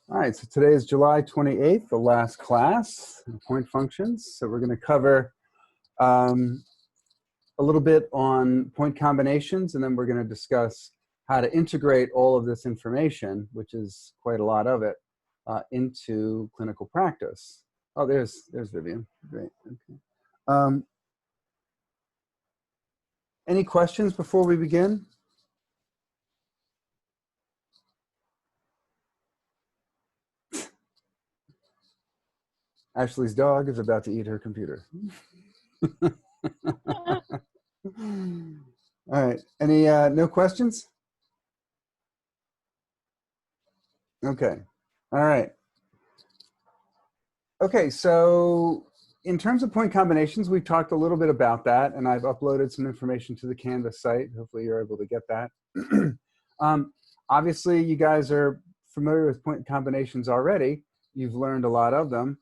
All right, so today is July 28th, the last class, point functions. So we're going to cover a little bit on point combinations, and then we're going to discuss how to integrate all of this information, which is quite a lot of it, into clinical practice. Oh, there's Vivian. Great. Okay. Any questions before we begin? Ashley's dog is about to eat her computer. All right. Any no questions? Okay. All right. Okay, so in terms of point combinations, we've talked a little bit about that, and I've uploaded some information to the Canvas site. Hopefully you're able to get that. Obviously, you guys are familiar with point combinations already. You've learned a lot of them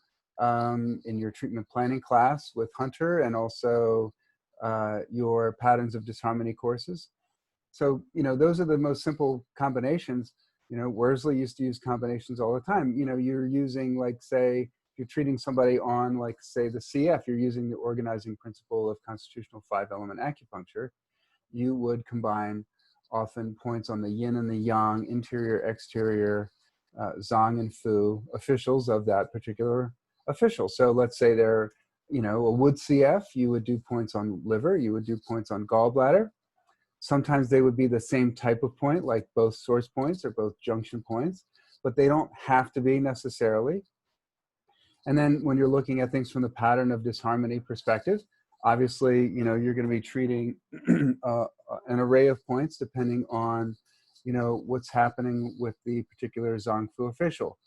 in your treatment planning class with Hunter and also your patterns of disharmony courses. So, those are the most simple combinations. Worsley used to use combinations all the time. You're using, like, say, you're treating somebody on, like, say, the CF, you're using the organizing principle of constitutional 5-element acupuncture. You would combine often points on the yin and the yang, interior, exterior, zong and fu, officials of that particular official. So let's say they're, a wood CF, you would do points on liver, you would do points on gallbladder. Sometimes they would be the same type of point, like both source points or both junction points, but they don't have to be necessarily. And then when you're looking at things from the pattern of disharmony perspective, obviously, you're going to be treating an array of points depending on, what's happening with the particular Zong Fu official.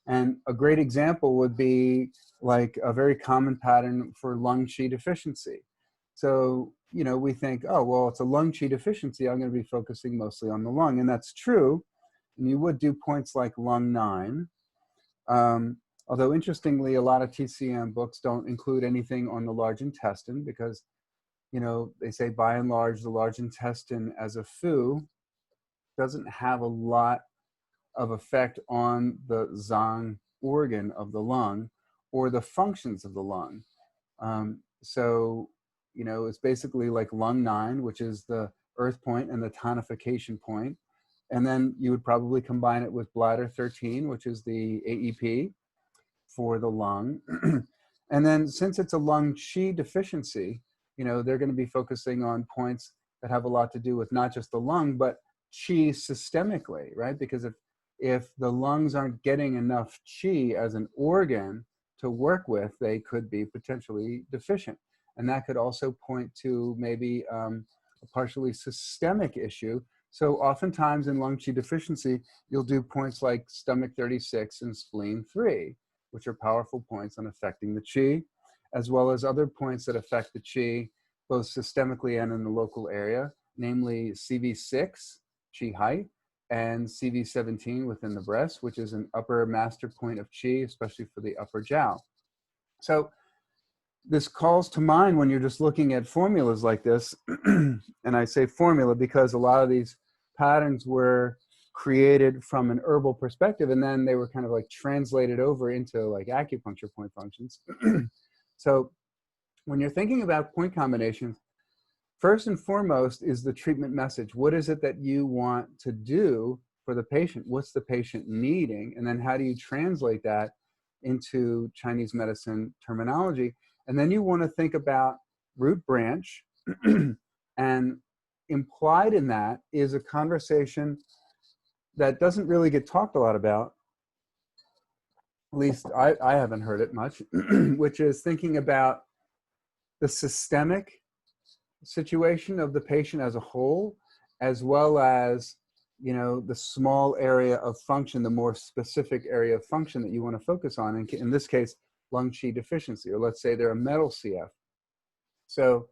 And a great example would be like a very common pattern for lung qi deficiency. So, we think, oh, well, it's a lung qi deficiency. I'm going to be focusing mostly on the lung. And that's true. And you would do points like lung 9. Although interestingly, a lot of TCM books don't include anything on the large intestine because, they say by and large, the large intestine as a fu doesn't have a lot of effect on the Zong organ of the lung or the functions of the lung. So, it's basically like lung 9, which is the earth point and the tonification point. And then you would probably combine it with bladder 13, which is the AEP for the lung. And then since it's a lung qi deficiency, they're going to be focusing on points that have a lot to do with not just the lung, but qi systemically, right? Because if the lungs aren't getting enough qi as an organ to work with, they could be potentially deficient. And that could also point to maybe a partially systemic issue. So oftentimes in lung qi deficiency, you'll do points like stomach 36 and spleen 3, which are powerful points on affecting the qi, as well as other points that affect the qi, both systemically and in the local area, namely CV6, qi height, and CV17 within the breast, which is an upper master point of qi, especially for the upper jiao. So this calls to mind when you're just looking at formulas like this, and I say formula because a lot of these patterns were created from an herbal perspective, and then they were kind of like translated over into like acupuncture point functions. So when you're thinking about point combinations, first and foremost is the treatment message. What is it that you want to do for the patient? What's the patient needing? And then how do you translate that into Chinese medicine terminology? And then you want to think about root branch, and implied in that is a conversation that doesn't really get talked a lot about, at least I haven't heard it much, which is thinking about the systemic situation of the patient as a whole, as well as, the small area of function, the more specific area of function that you want to focus on. In this case, lung qi deficiency, or let's say they're a metal CF. So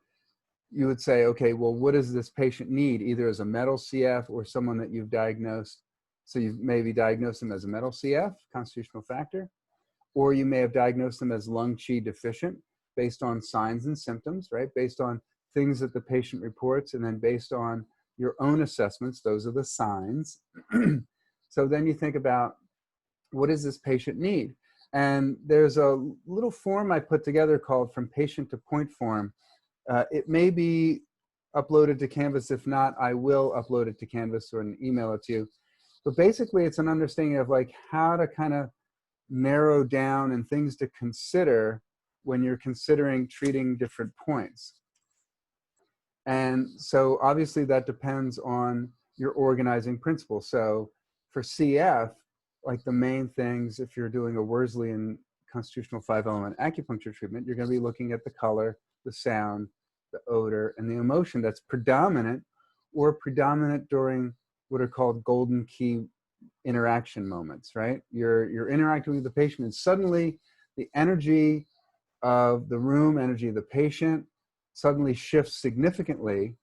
you would say, okay, well, what does this patient need, either as a metal CF or someone that you've diagnosed? So you've maybe diagnosed them as a metal CF, constitutional factor, or you may have diagnosed them as lung qi deficient based on signs and symptoms, right? Based on things that the patient reports, and then based on your own assessments, those are the signs. So then you think about, what does this patient need? And there's a little form I put together called From Patient to Point form. It may be uploaded to Canvas. If not, I will upload it to Canvas or email it to you. But basically, it's an understanding of like how to kind of narrow down and things to consider when you're considering treating different points. And so obviously that depends on your organizing principle. So for CF, like the main things, if you're doing a Worsleyan constitutional 5-element acupuncture treatment, you're going to be looking at the color, the sound, the odor, and the emotion that's predominant or predominant during what are called golden key interaction moments, right? You're interacting with the patient and suddenly the energy of the room, energy of the patient suddenly shifts significantly,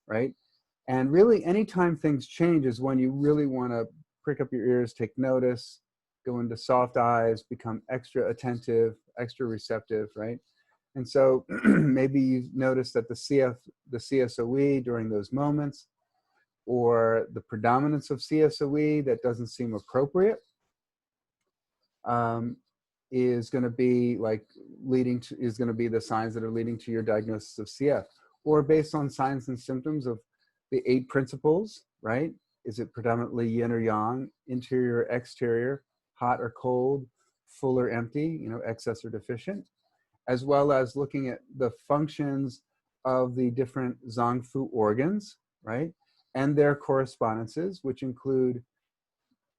right? And really anytime things change is when you really want to prick up your ears, take notice, go into soft eyes, become extra attentive, extra receptive, right? And so maybe you've noticed that the CSOE during those moments, or the predominance of CSOE that doesn't seem appropriate, is going to be like is going to be the signs that are leading to your diagnosis of CF. Or based on signs and symptoms of the 8 principles, right? Is it predominantly yin or yang, interior, exterior, hot or cold, full or empty, excess or deficient, as well as looking at the functions of the different Zong Fu organs, right? And their correspondences, which include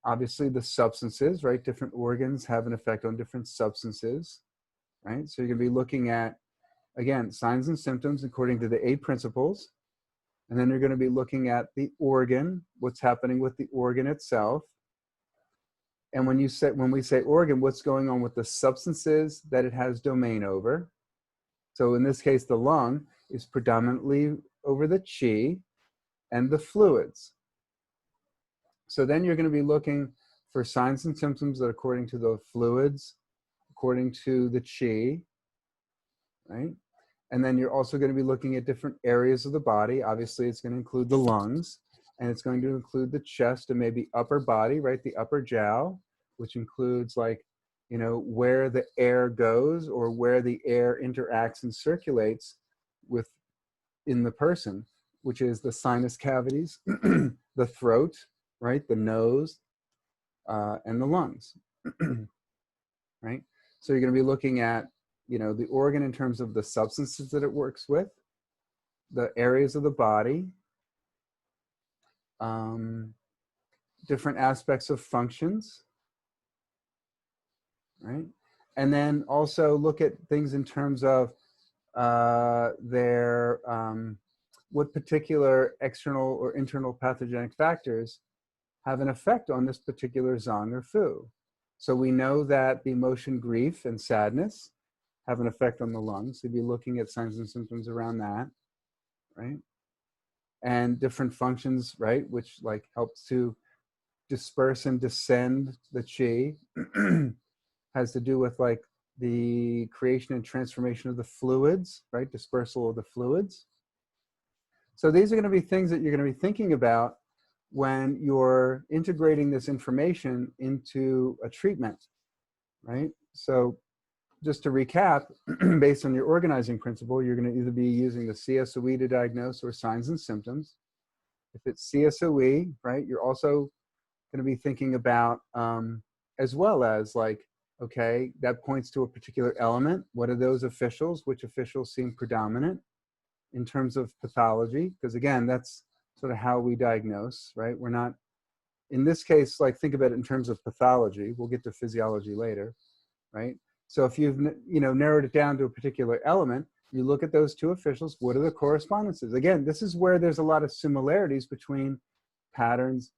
obviously the substances, right? Different organs have an effect on different substances, right? So you're going to be looking at, again, signs and symptoms according to the 8 principles. And then you're going to be looking at the organ, what's happening with the organ itself. And when we say organ, what's going on with the substances that it has domain over. So in this case, the lung is predominantly over the qi and the fluids. So then you're going to be looking for signs and symptoms that according to the fluids, according to the qi, right? And then you're also going to be looking at different areas of the body. Obviously, it's going to include the lungs, and it's going to include the chest and maybe upper body, right? The upper jiao, which includes like, where the air goes or where the air interacts and circulates in the person, which is the sinus cavities, the throat, right? The nose, and the lungs, right? So you're going to be looking at, the organ in terms of the substances that it works with, the areas of the body, different aspects of functions, right? And then also look at things in terms of what particular external or internal pathogenic factors have an effect on this particular Zong or Fu. So we know that the emotion grief and sadness have an effect on the lungs. So you'd be looking at signs and symptoms around that, right? And different functions, right, which like helps to disperse and descend the qi, has to do with like the creation and transformation of the fluids, right? Dispersal of the fluids. So these are going to be things that you're going to be thinking about when you're integrating this information into a treatment, right? So just to recap, based on your organizing principle, you're going to either be using the CSOE to diagnose or signs and symptoms. If it's CSOE, right, you're also going to be thinking about, as well as like, okay, that points to a particular element. What are those officials? Which officials seem predominant in terms of pathology? Because again, that's sort of how we diagnose, right? We're not, in this case, like think about it in terms of pathology. We'll get to physiology later, right? So if you've narrowed it down to a particular element, you look at those 2 officials. What are the correspondences? Again, this is where there's a lot of similarities between patterns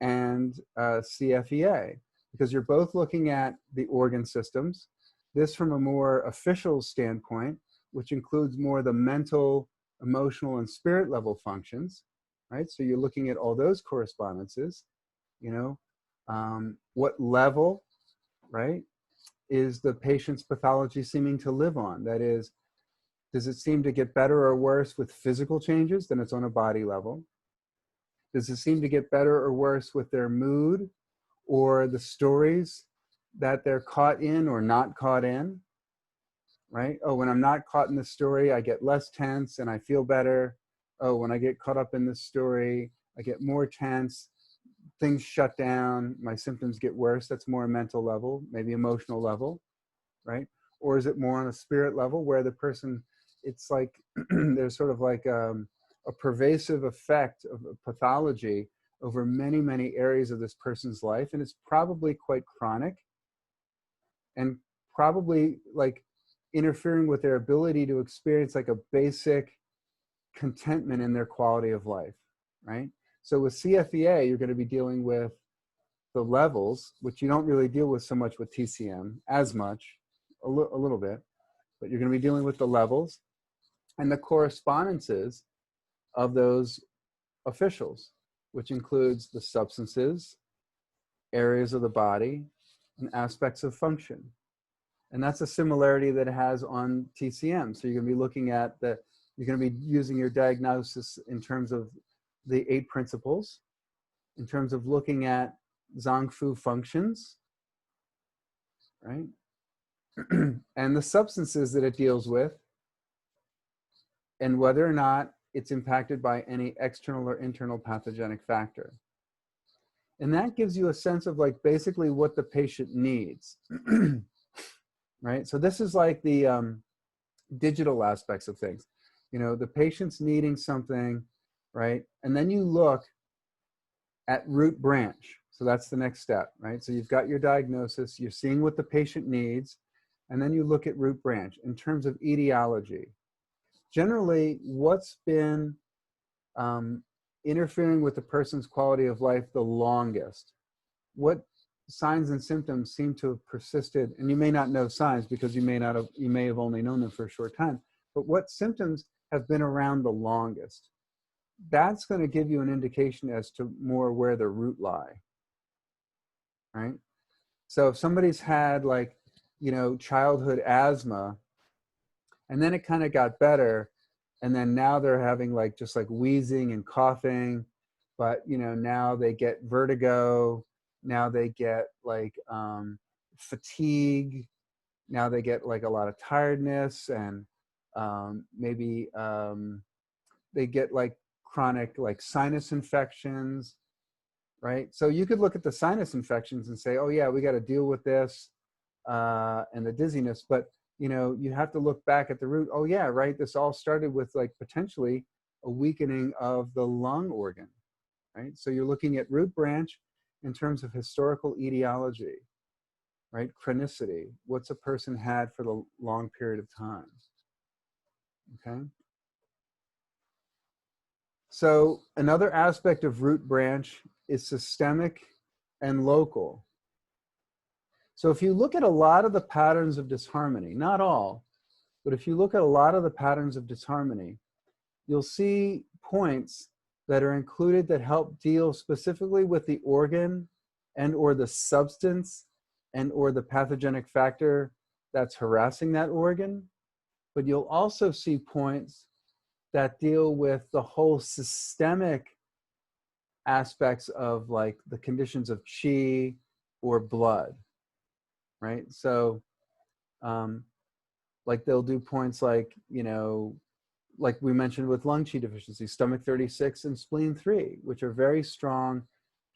and CFEA, because you're both looking at the organ systems. This from a more official standpoint, which includes more the mental, emotional, and spirit level functions, right? So you're looking at all those correspondences, what level, right, is the patient's pathology seeming to live on? That is, does it seem to get better or worse with physical changes? Then it's on a body level. Does it seem to get better or worse with their mood or the stories that they're caught in or not caught in, right? Oh, when I'm not caught in the story, I get less tense and I feel better. Oh, when I get caught up in the story, I get more tense, things shut down, my symptoms get worse. That's more a mental level, maybe emotional level, right? Or is it more on a spirit level where the person, it's like there's sort of like a pervasive effect of pathology over many, many areas of this person's life. And it's probably quite chronic and probably like interfering with their ability to experience like a basic contentment in their quality of life, right? So with CFEA, you're going to be dealing with the levels, which you don't really deal with so much with TCM as much, a little bit, but you're going to be dealing with the levels and the correspondences of those officials, which includes the substances, areas of the body, and aspects of function. And that's a similarity that it has on TCM. So you're going to be looking at you're going to be using your diagnosis in terms of the 8 principles, in terms of looking at Zhang Fu functions, right? And the substances that it deals with, and whether or not it's impacted by any external or internal pathogenic factor. And that gives you a sense of like basically what the patient needs, right? So this is like the digital aspects of things. You know, the patient's needing something, right? And then you look at root branch. So that's the next step, right? So you've got your diagnosis, you're seeing what the patient needs, and then you look at root branch in terms of etiology. Generally, what's been interfering with the person's quality of life the longest? What signs and symptoms seem to have persisted? And you may not know signs because you may have only known them for a short time, but what symptoms have been around the longest? That's going to give you an indication as to more where the root lie, right? So if somebody's had like, you know, childhood asthma, and then it kind of got better, and then now they're having like just like wheezing and coughing, but you know, now they get vertigo, now they get like fatigue, now they get like a lot of tiredness, and maybe they get like chronic like sinus infections, right? So you could look at the sinus infections and say, oh yeah, we got to deal with this and the dizziness, but you know, you have to look back at the root. Oh yeah, right, this all started with like potentially a weakening of the lung organ, right? So you're looking at root branch in terms of historical etiology, right? Chronicity, what's a person had for the long period of time, okay? So another aspect of root branch is systemic and local. So if you look at a lot of the patterns of disharmony, not all, but if you look at a lot of the patterns of disharmony, you'll see points that are included that help deal specifically with the organ and or the substance and or the pathogenic factor that's harassing that organ. But you'll also see points that deal with the whole systemic aspects of like the conditions of qi or blood, right? So like they'll do points like, you know, like we mentioned with lung qi deficiency, stomach 36 and spleen 3, which are very strong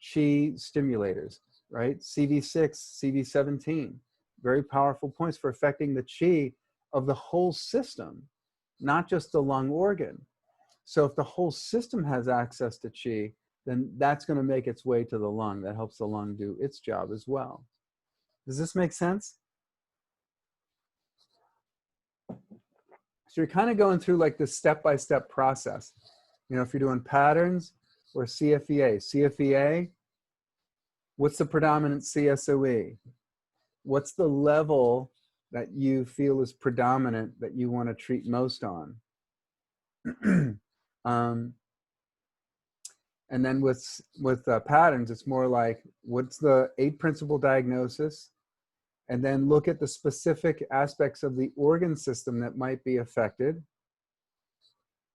qi stimulators, right? CV6, CV17, very powerful points for affecting the qi of the whole system, not just the lung organ. So if the whole system has access to qi, then that's going to make its way to the lung. That helps the lung do its job as well. Does this make sense? So you're kind of going through like this step-by-step process. You know, if you're doing patterns or CFEA. CFEA, what's the predominant CSOE? What's the level that you feel is predominant that you want to treat most on? And then with patterns, it's more like, what's the 8 principle diagnosis? And then look at the specific aspects of the organ system that might be affected.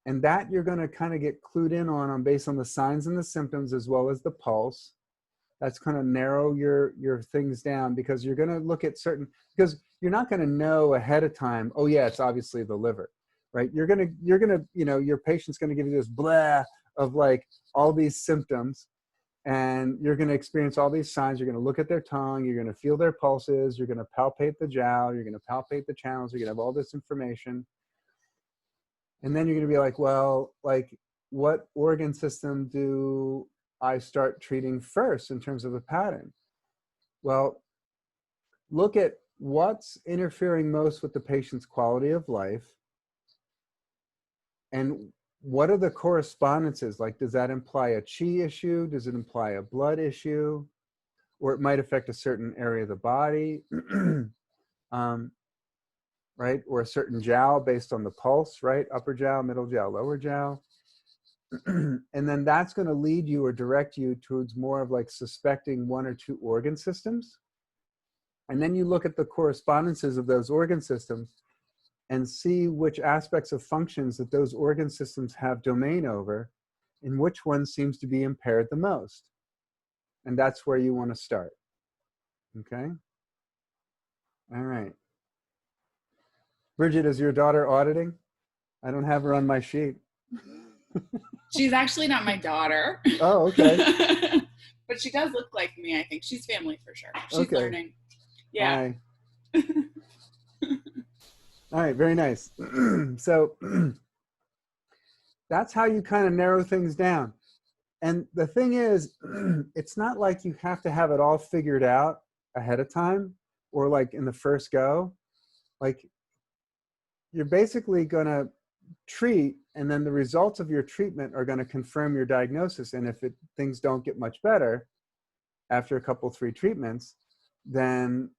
And that you're going to kind of get clued in on based on the signs and the symptoms as well as the pulse. That's going to narrow your things down, because you're going to look at certain, because you're not going to know ahead of time, oh yeah, it's obviously the liver, right? You're going to, your patient's going to give you this blah of like all these symptoms, and you're going to experience all these signs. You're going to look at their tongue, you're going to feel their pulses, you're going to palpate the jowl, you're going to palpate the channels, you're going to have all this information. And then you're going to be like, well, like, what organ system do I start treating first in terms of a pattern? Well, look at what's interfering most with the patient's quality of life, and what are the correspondences? Like, does that imply a chi issue? Does it imply a blood issue? Or it might affect a certain area of the body, right? Or a certain jowl based on the pulse, right? Upper jowl, middle jowl, lower jowl. And then that's going to lead you or direct you towards more of like suspecting one or two organ systems. And then you look at the correspondences of those organ systems and see which aspects of functions that those organ systems have domain over, and which one seems to be impaired the most. And that's where you want to start. Okay? All right. Bridget, is your daughter auditing? I don't have her on my sheet. She's actually not my daughter. Oh, okay. But she does look like me, I think. She's family for sure. She's okay. learning. Yeah. Hi. All right, very nice. So that's how you kind of narrow things down. And the thing is, it's not like you have to have it all figured out ahead of time or like in the first go. Like, you're basically going to treat, and then the results of your treatment are going to confirm your diagnosis. And if things don't get much better after a couple, 3 treatments, then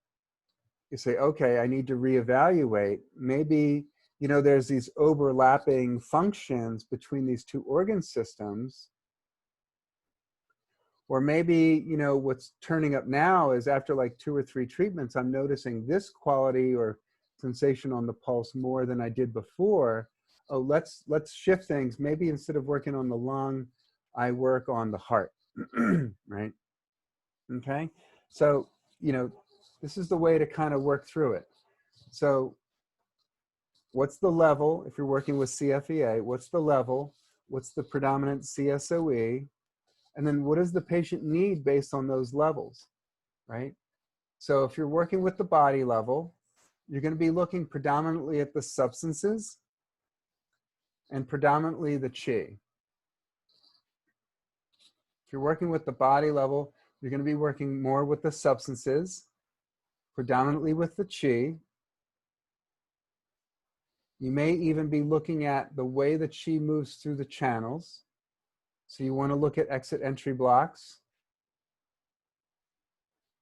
you say, okay, I need to reevaluate. Maybe, there's these overlapping functions between these 2 organ systems. Or maybe, what's turning up now is after like 2 or 3 treatments, I'm noticing this quality or sensation on the pulse more than I did before. Oh, let's shift things. Maybe instead of working on the lung, I work on the heart, right? Okay. So, this is the way to kind of work through it. So what's the level? If you're working with CFEA, what's the level? What's the predominant CSOE? And then what does the patient need based on those levels, right? So if you're working with the body level, you're going to be looking predominantly at the substances and predominantly the chi. If you're working with the body level, you're going to be working more with the substances, predominantly with the chi. You may even be looking at the way the chi moves through the channels. So you want to look at exit-entry blocks.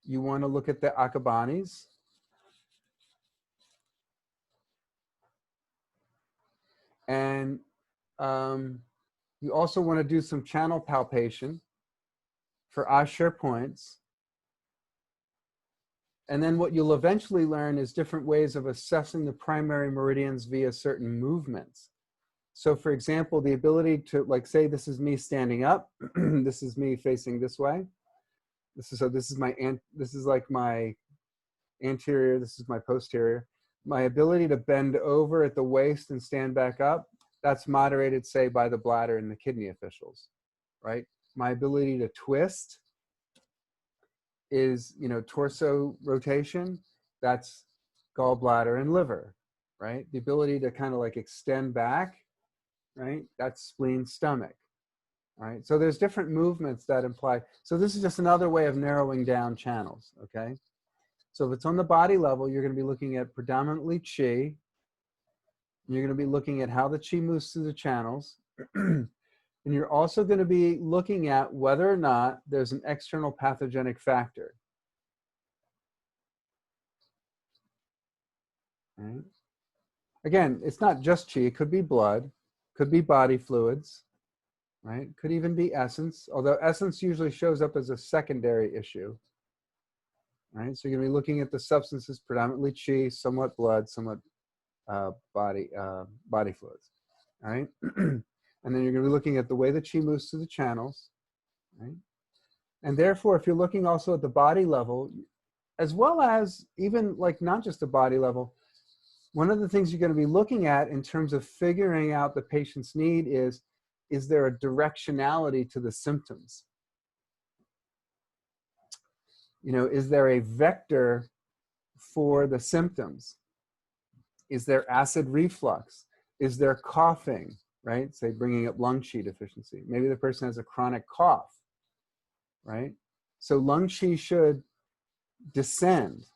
You want to look at the akabanis. And you also want to do some channel palpation for Ashur points. And then what you'll eventually learn is different ways of assessing the primary meridians via certain movements. So for example, the ability to, like, say this is me standing up, this is me facing this way. This is like my anterior, this is my posterior. My ability to bend over at the waist and stand back up, that's moderated, say, by the bladder and the kidney officials, right? My ability to twist is, torso rotation, that's gallbladder and liver, right? The ability to kind of like extend back, right? That's spleen, stomach, right? So there's different movements that imply. So this is just another way of narrowing down channels, okay? So if it's on the body level, you're going to be looking at predominantly chi. You're going to be looking at how the chi moves through the channels. And you're also going to be looking at whether or not there's an external pathogenic factor. Right? Again, it's not just chi. It could be blood, could be body fluids, right? Could even be essence, although essence usually shows up as a secondary issue. Right? So you're going to be looking at the substances, predominantly chi, somewhat blood, somewhat body fluids. All right? And then you're going to be looking at the way the chi moves through the channels. Right? And therefore, if you're looking also at the body level, as well as even like not just the body level, one of the things you're going to be looking at in terms of figuring out the patient's need is there a directionality to the symptoms? You know, is there a vector for the symptoms? Is there acid reflux? Is there coughing, right? Say bringing up lung qi deficiency. Maybe the person has a chronic cough, right? So lung qi should descend,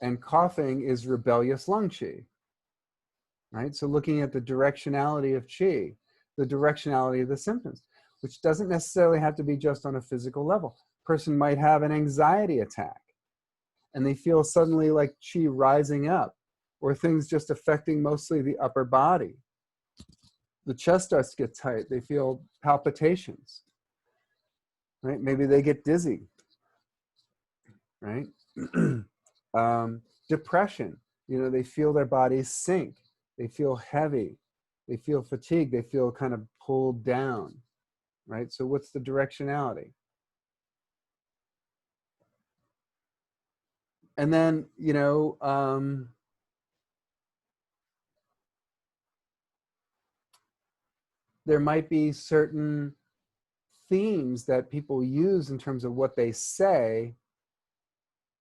and coughing is rebellious lung qi, right? So looking at the directionality of qi, the directionality of the symptoms, which doesn't necessarily have to be just on a physical level. Person might have an anxiety attack and they feel suddenly like qi rising up, or things just affecting mostly the upper body. The chest starts to get tight. They feel palpitations, right? Maybe they get dizzy, right? Depression, you know, they feel their bodies sink. They feel heavy. They feel fatigued. They feel kind of pulled down, right? So what's the directionality? And then, you know, there might be certain themes that people use in terms of what they say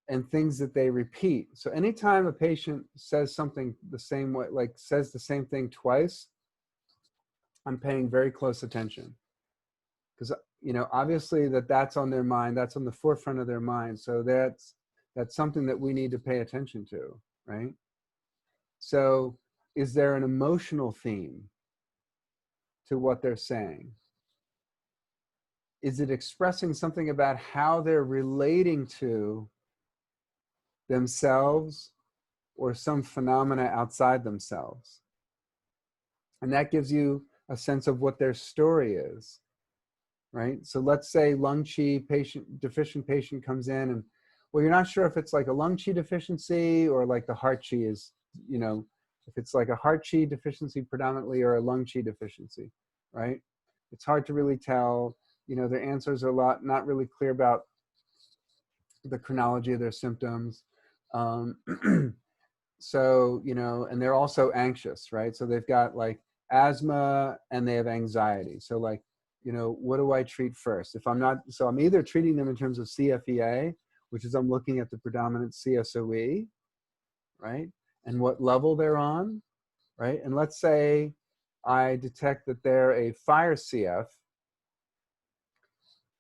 and things that they repeat. So anytime a patient says something the same way, like says the same thing twice, I'm paying very close attention. Because, you know, obviously that's on their mind, that's on the forefront of their mind. So that's something that we need to pay attention to, right? So is there an emotional theme to what they're saying? Is it expressing something about how they're relating to themselves or some phenomena outside themselves? And that gives you a sense of what their story is, right? So let's say lung qi deficient patient comes in and, well, you're not sure if it's like a lung qi deficiency or like the heart qi is, you know, if it's like a heart qi deficiency predominantly or a lung qi deficiency, right? It's hard to really tell. You know, their answers are not really clear about the chronology of their symptoms. So, you know, and they're also anxious, right? So they've got like asthma and they have anxiety. So like, you know, what do I treat first? If I'm not, so I'm either treating them in terms of CFEA, which is I'm looking at the predominant CSOE, right? And what level they're on, right? And let's say I detect that they're a fire CF,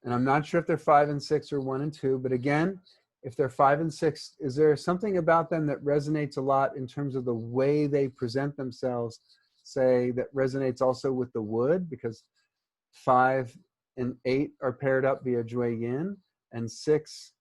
and I'm not sure if they're 5 and 6 or 1 and 2, but again, if they're 5 and 6, is there something about them that resonates a lot in terms of the way they present themselves, say, that resonates also with the wood? Because 5 and 8 are paired up via Jui Yin, and 6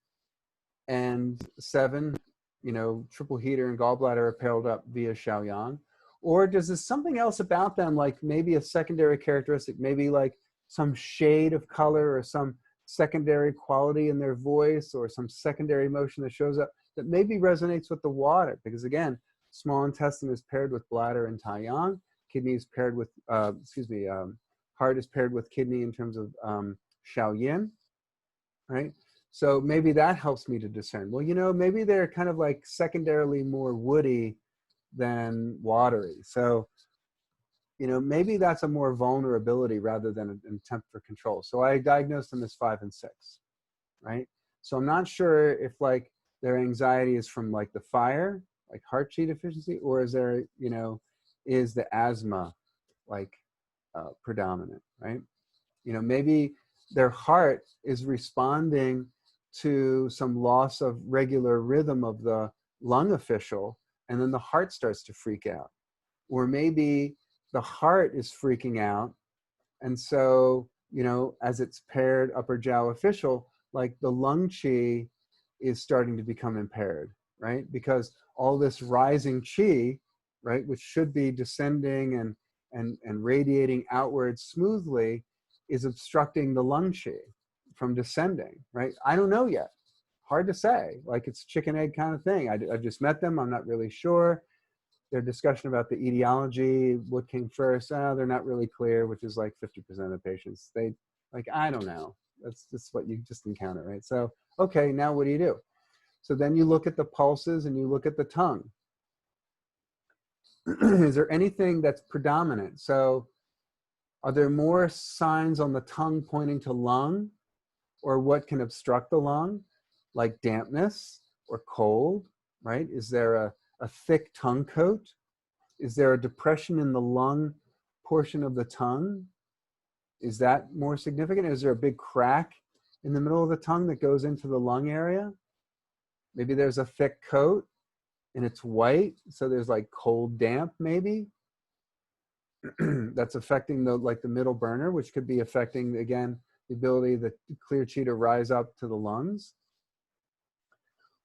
and 7, you know, triple heater and gallbladder are paired up via Shaoyang. Or does this something else about them, like maybe a secondary characteristic, maybe like some shade of color or some secondary quality in their voice or some secondary emotion that shows up that maybe resonates with the water? Because again, small intestine is paired with bladder and Taiyang, kidney is paired with, heart is paired with kidney in terms of Shaoyin, right? So maybe that helps me to discern. Well, you know, maybe they're kind of like secondarily more woody than watery. So, you know, maybe that's a more vulnerability rather than an attempt for control. So I diagnosed them as 5 and 6, right? So I'm not sure if like their anxiety is from like the fire, like heart qi deficiency, or is there, you know, is the asthma like predominant, right? You know, maybe their heart is responding to some loss of regular rhythm of the lung official, and then the heart starts to freak out. Or maybe the heart is freaking out, and so, you know, as it's paired upper jiao official, like the lung qi is starting to become impaired, right? Because all this rising qi, right, which should be descending and radiating outwards smoothly, is obstructing the lung qi from descending, right? I don't know yet. Hard to say. Like it's chicken egg kind of thing. I've just met them. I'm not really sure. Their discussion about the etiology, what came first, they're not really clear, which is like 50% of patients. They like, I don't know, That's just what you just encounter, right? So, okay, now what do you do? So then you look at the pulses and you look at the tongue. Is there anything that's predominant? So are there more signs on the tongue pointing to lung, or what can obstruct the lung, like dampness or cold, right? Is there a thick tongue coat? Is there a depression in the lung portion of the tongue? Is that more significant? Is there a big crack in the middle of the tongue that goes into the lung area? Maybe there's a thick coat and it's white, so there's like cold damp maybe. That's affecting the middle burner, which could be affecting, again, the ability of the clear chi to rise up to the lungs.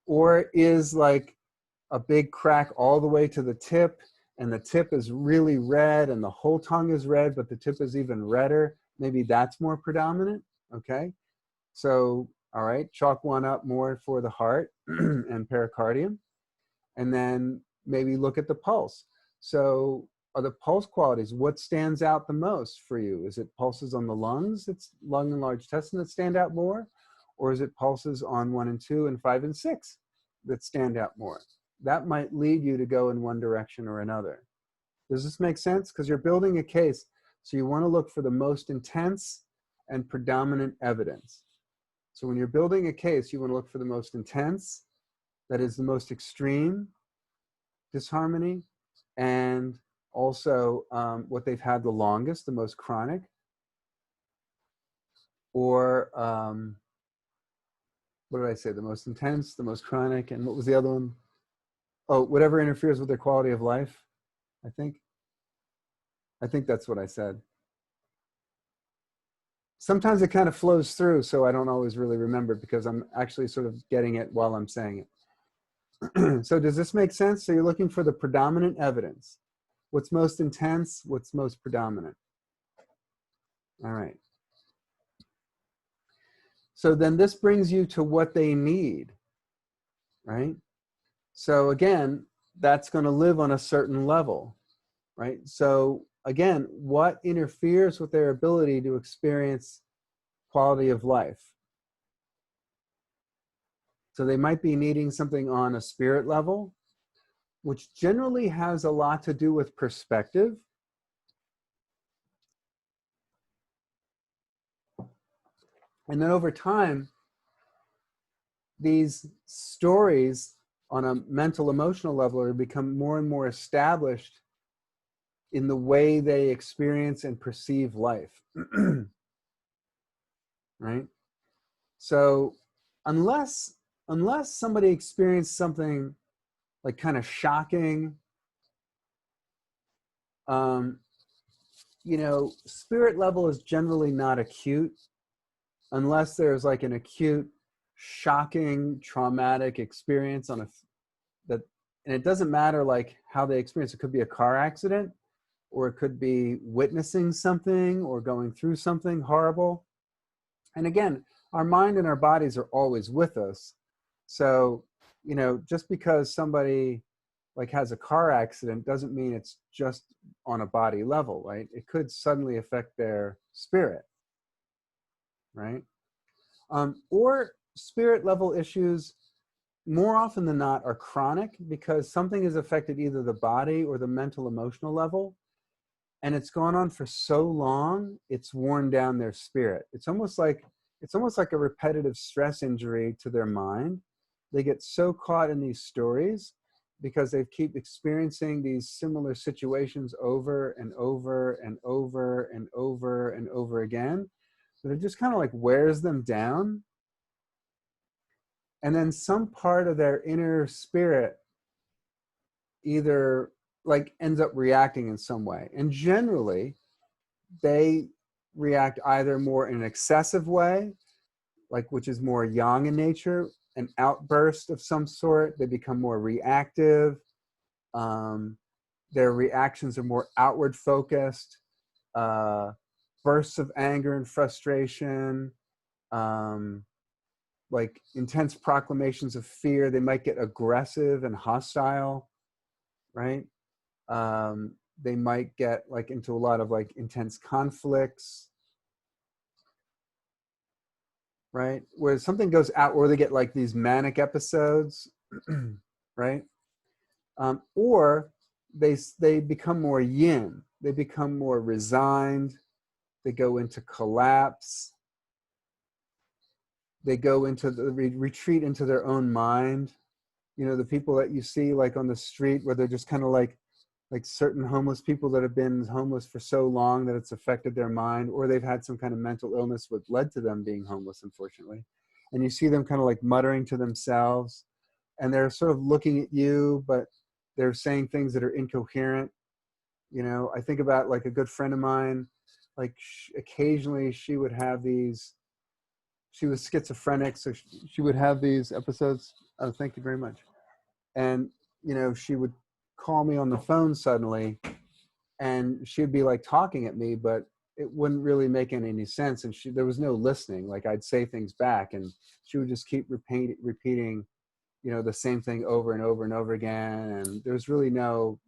Or is like a big crack all the way to the tip, and the tip is really red and the whole tongue is red, but the tip is even redder. Maybe that's more predominant, okay? So, all right, chalk one up more for the heart and pericardium. And then maybe look at the pulse. So are the pulse qualities, what stands out the most for you? Is it pulses on the lungs, it's lung and large intestine that stand out more? Or is it pulses on 1 and 2 and 5 and 6 that stand out more? That might lead you to go in one direction or another. Does this make sense? Because you're building a case, so you want to look for the most intense and predominant evidence. So when you're building a case, you want to look for the most intense, that is the most extreme disharmony, and also what they've had the longest, the most chronic, or what did I say? The most intense, the most chronic, and what was the other one? Oh, whatever interferes with their quality of life, I think. I think that's what I said. Sometimes it kind of flows through, so I don't always really remember because I'm actually sort of getting it while I'm saying it. So does this make sense? So you're looking for the predominant evidence. What's most intense? What's most predominant? All right. So then this brings you to what they need, right? So again, that's going to live on a certain level, right? So again, what interferes with their ability to experience quality of life? So they might be needing something on a spirit level, which generally has a lot to do with perspective. And then over time, these stories on a mental emotional level are become more and more established in the way they experience and perceive life. Right? So unless somebody experienced something like kind of shocking, you know, spirit level is generally not acute unless there's like an acute, shocking, traumatic experience on that, and it doesn't matter like how they experience. It could be a car accident, or it could be witnessing something or going through something horrible. And again, our mind and our bodies are always with us. So, you know, just because somebody like has a car accident doesn't mean it's just on a body level, right? It could suddenly affect their spirit, right? Or spirit level issues more often than not are chronic because something has affected either the body or the mental emotional level, and it's gone on for so long it's worn down their spirit. It's almost like a repetitive stress injury to their mind. They get so caught in these stories because they keep experiencing these similar situations over and over and over and over and over again, that it just kind of like wears them down. And then some part of their inner spirit either like ends up reacting in some way. And generally, they react either more in an excessive way, like which is more yang in nature, an outburst of some sort. They become more reactive. Their reactions are more outward focused. Bursts of anger and frustration, like intense proclamations of fear. They might get aggressive and hostile, right? They might get like into a lot of like intense conflicts. right? Where something goes out, or they get like these manic episodes, right? Or they become more yin. They become more resigned. They go into collapse. They go into the retreat into their own mind. You know, the people that you see like on the street where they're just kind of like certain homeless people that have been homeless for so long that it's affected their mind, or they've had some kind of mental illness which led to them being homeless, unfortunately. And you see them kind of like muttering to themselves, and they're sort of looking at you, but they're saying things that are incoherent. You know, I think about like a good friend of mine, like occasionally she would have these, she was schizophrenic, so she would have these episodes. Oh, thank you very much. And, you know, she would call me on the phone suddenly, and she'd be like talking at me, but it wouldn't really make any sense. And there was no listening. Like I'd say things back, and she would just keep repeating, you know, the same thing over and over and over again. And there was really no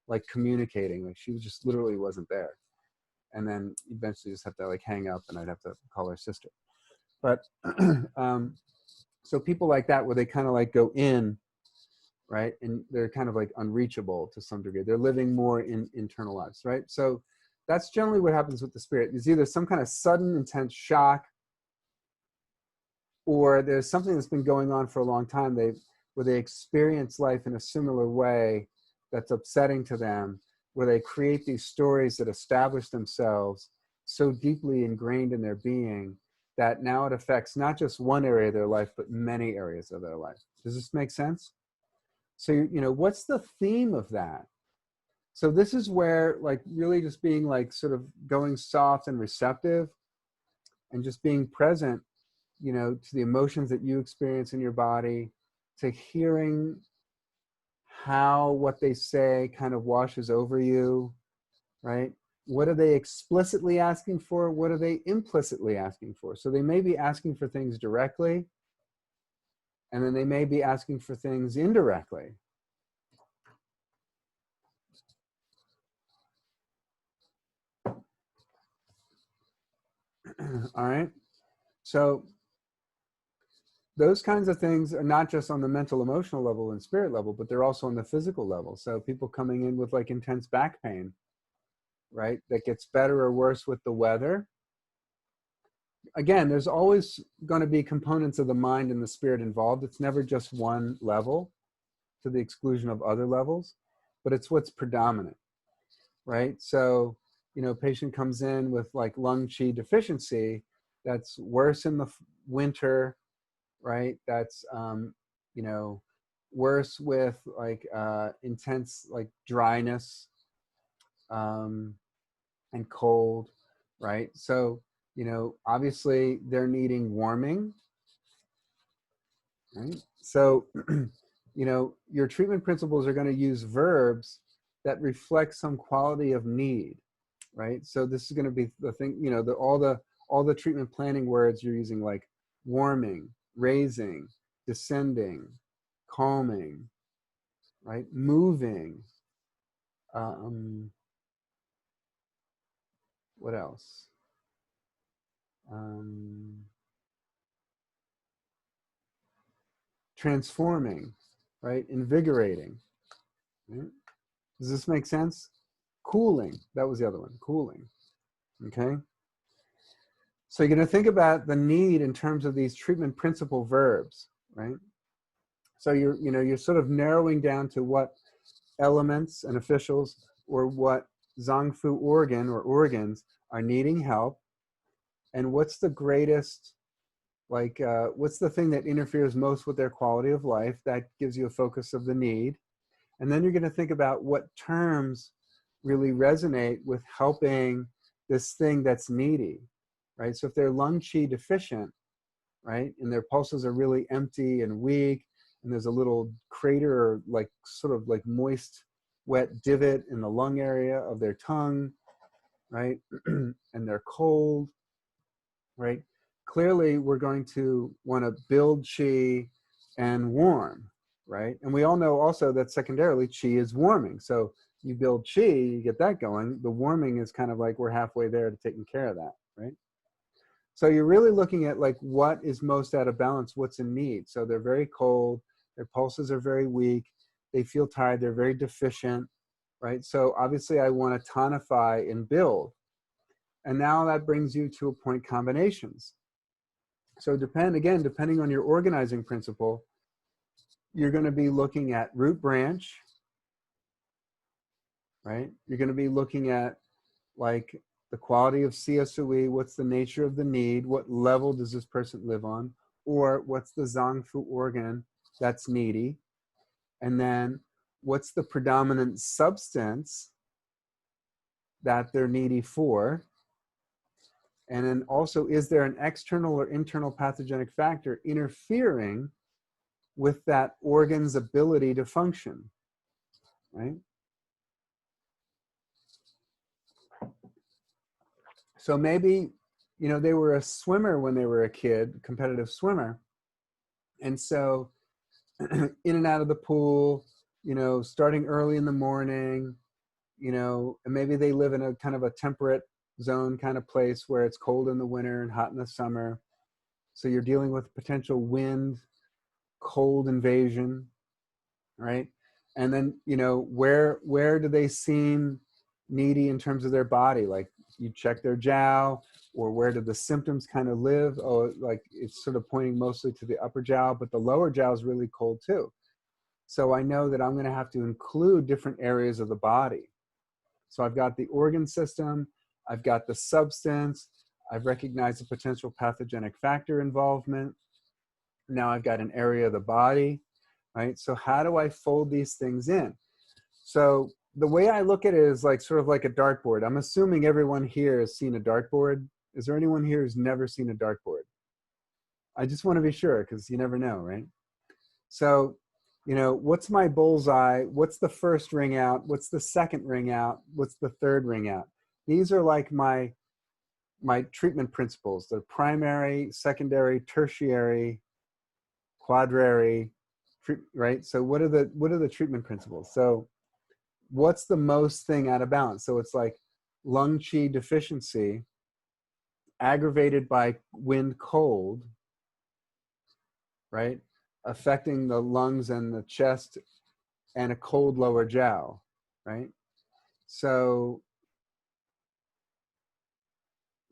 like communicating. Like she just literally wasn't there. And then eventually just have to like hang up, and I'd have to call her sister. But so people like that, where they kind of like go in, right? And they're kind of like unreachable to some degree. They're living more in internal lives, right? So that's generally what happens with the spirit. There's either some kind of sudden, intense shock, or there's something that's been going on for a long time. Where they experience life in a similar way that's upsetting to them, where they create these stories that establish themselves so deeply ingrained in their being that now it affects not just one area of their life, but many areas of their life. Does this make sense? So, you know, what's the theme of that? So this is where like really just being like sort of going soft and receptive and just being present, you know, to the emotions that you experience in your body, to hearing how what they say kind of washes over you, right? What are they explicitly asking for? What are they implicitly asking for? So they may be asking for things directly, and then they may be asking for things indirectly. All right. So those kinds of things are not just on the mental, emotional level and spirit level, but they're also on the physical level. So people coming in with like intense back pain, right? That gets better or worse with the weather. Again, there's always going to be components of the mind and the spirit involved. It's never just one level to the exclusion of other levels, but it's what's predominant, right? So, you know, patient comes in with like lung qi deficiency, that's worse in the winter, right? That's, you know, worse with like intense like dryness and cold, right? So, you know, obviously they're needing warming, right? So, you know, your treatment principles are going to use verbs that reflect some quality of need, right? So this is going to be the thing, you know, all the treatment planning words you're using, like warming, raising, descending, calming, right? Moving. What else? Transforming, right? Invigorating. Right? Does this make sense? Cooling. That was the other one. Cooling. Okay. So you're going to think about the need in terms of these treatment principle verbs, right? So you're sort of narrowing down to what elements and officials or what Zangfu organ or organs are needing help, and what's the greatest, like, what's the thing that interferes most with their quality of life. That gives you a focus of the need. And then you're going to think about what terms really resonate with helping this thing that's needy, right? So if they're lung qi deficient, right, and their pulses are really empty and weak, and there's a little crater or like sort of like moist, wet divot in the lung area of their tongue, right, and they're cold, right? Clearly, we're going to want to build qi and warm, right? And we all know also that secondarily, qi is warming. So you build qi, you get that going. The warming is kind of like we're halfway there to taking care of that, right? So you're really looking at like what is most out of balance, what's in need. So they're very cold, their pulses are very weak, they feel tired, they're very deficient, right? So obviously I want to tonify and build. And now that brings you to a point combinations. So depending on your organizing principle, you're going to be looking at root branch, right? You're going to be looking at like the quality of CSOE, what's the nature of the need, what level does this person live on, or what's the Zongfu organ that's needy, and then what's the predominant substance that they're needy for, and then also is there an external or internal pathogenic factor interfering with that organ's ability to function, right? So maybe, you know, they were a swimmer when they were a kid, competitive swimmer. And so in and out of the pool, you know, starting early in the morning, you know, and maybe they live in a kind of a temperate zone kind of place where it's cold in the winter and hot in the summer. So you're dealing with potential wind, cold invasion, right? And then, you know, where do they seem needy in terms of their body? Like you check their jowl, or where do the symptoms kind of live? Oh, like it's sort of pointing mostly to the upper jowl, but the lower jowl is really cold too. So I know that I'm going to have to include different areas of the body. So I've got the organ system, I've got the substance, I've recognized the potential pathogenic factor involvement. Now I've got an area of the body, right? So how do I fold these things in? So the way I look at it is like sort of like a dartboard. I'm assuming everyone here has seen a dartboard. Is there anyone here who's never seen a dartboard? I just want to be sure because you never know, right? So, you know, what's my bullseye? What's the first ring out? What's the second ring out? What's the third ring out? These are like my treatment principles. They're primary, secondary, tertiary, quadrary, right? So what are the treatment principles? So what's the most thing out of balance? So it's like lung qi deficiency aggravated by wind cold, right? Affecting the lungs and the chest and a cold lower jowl, right? So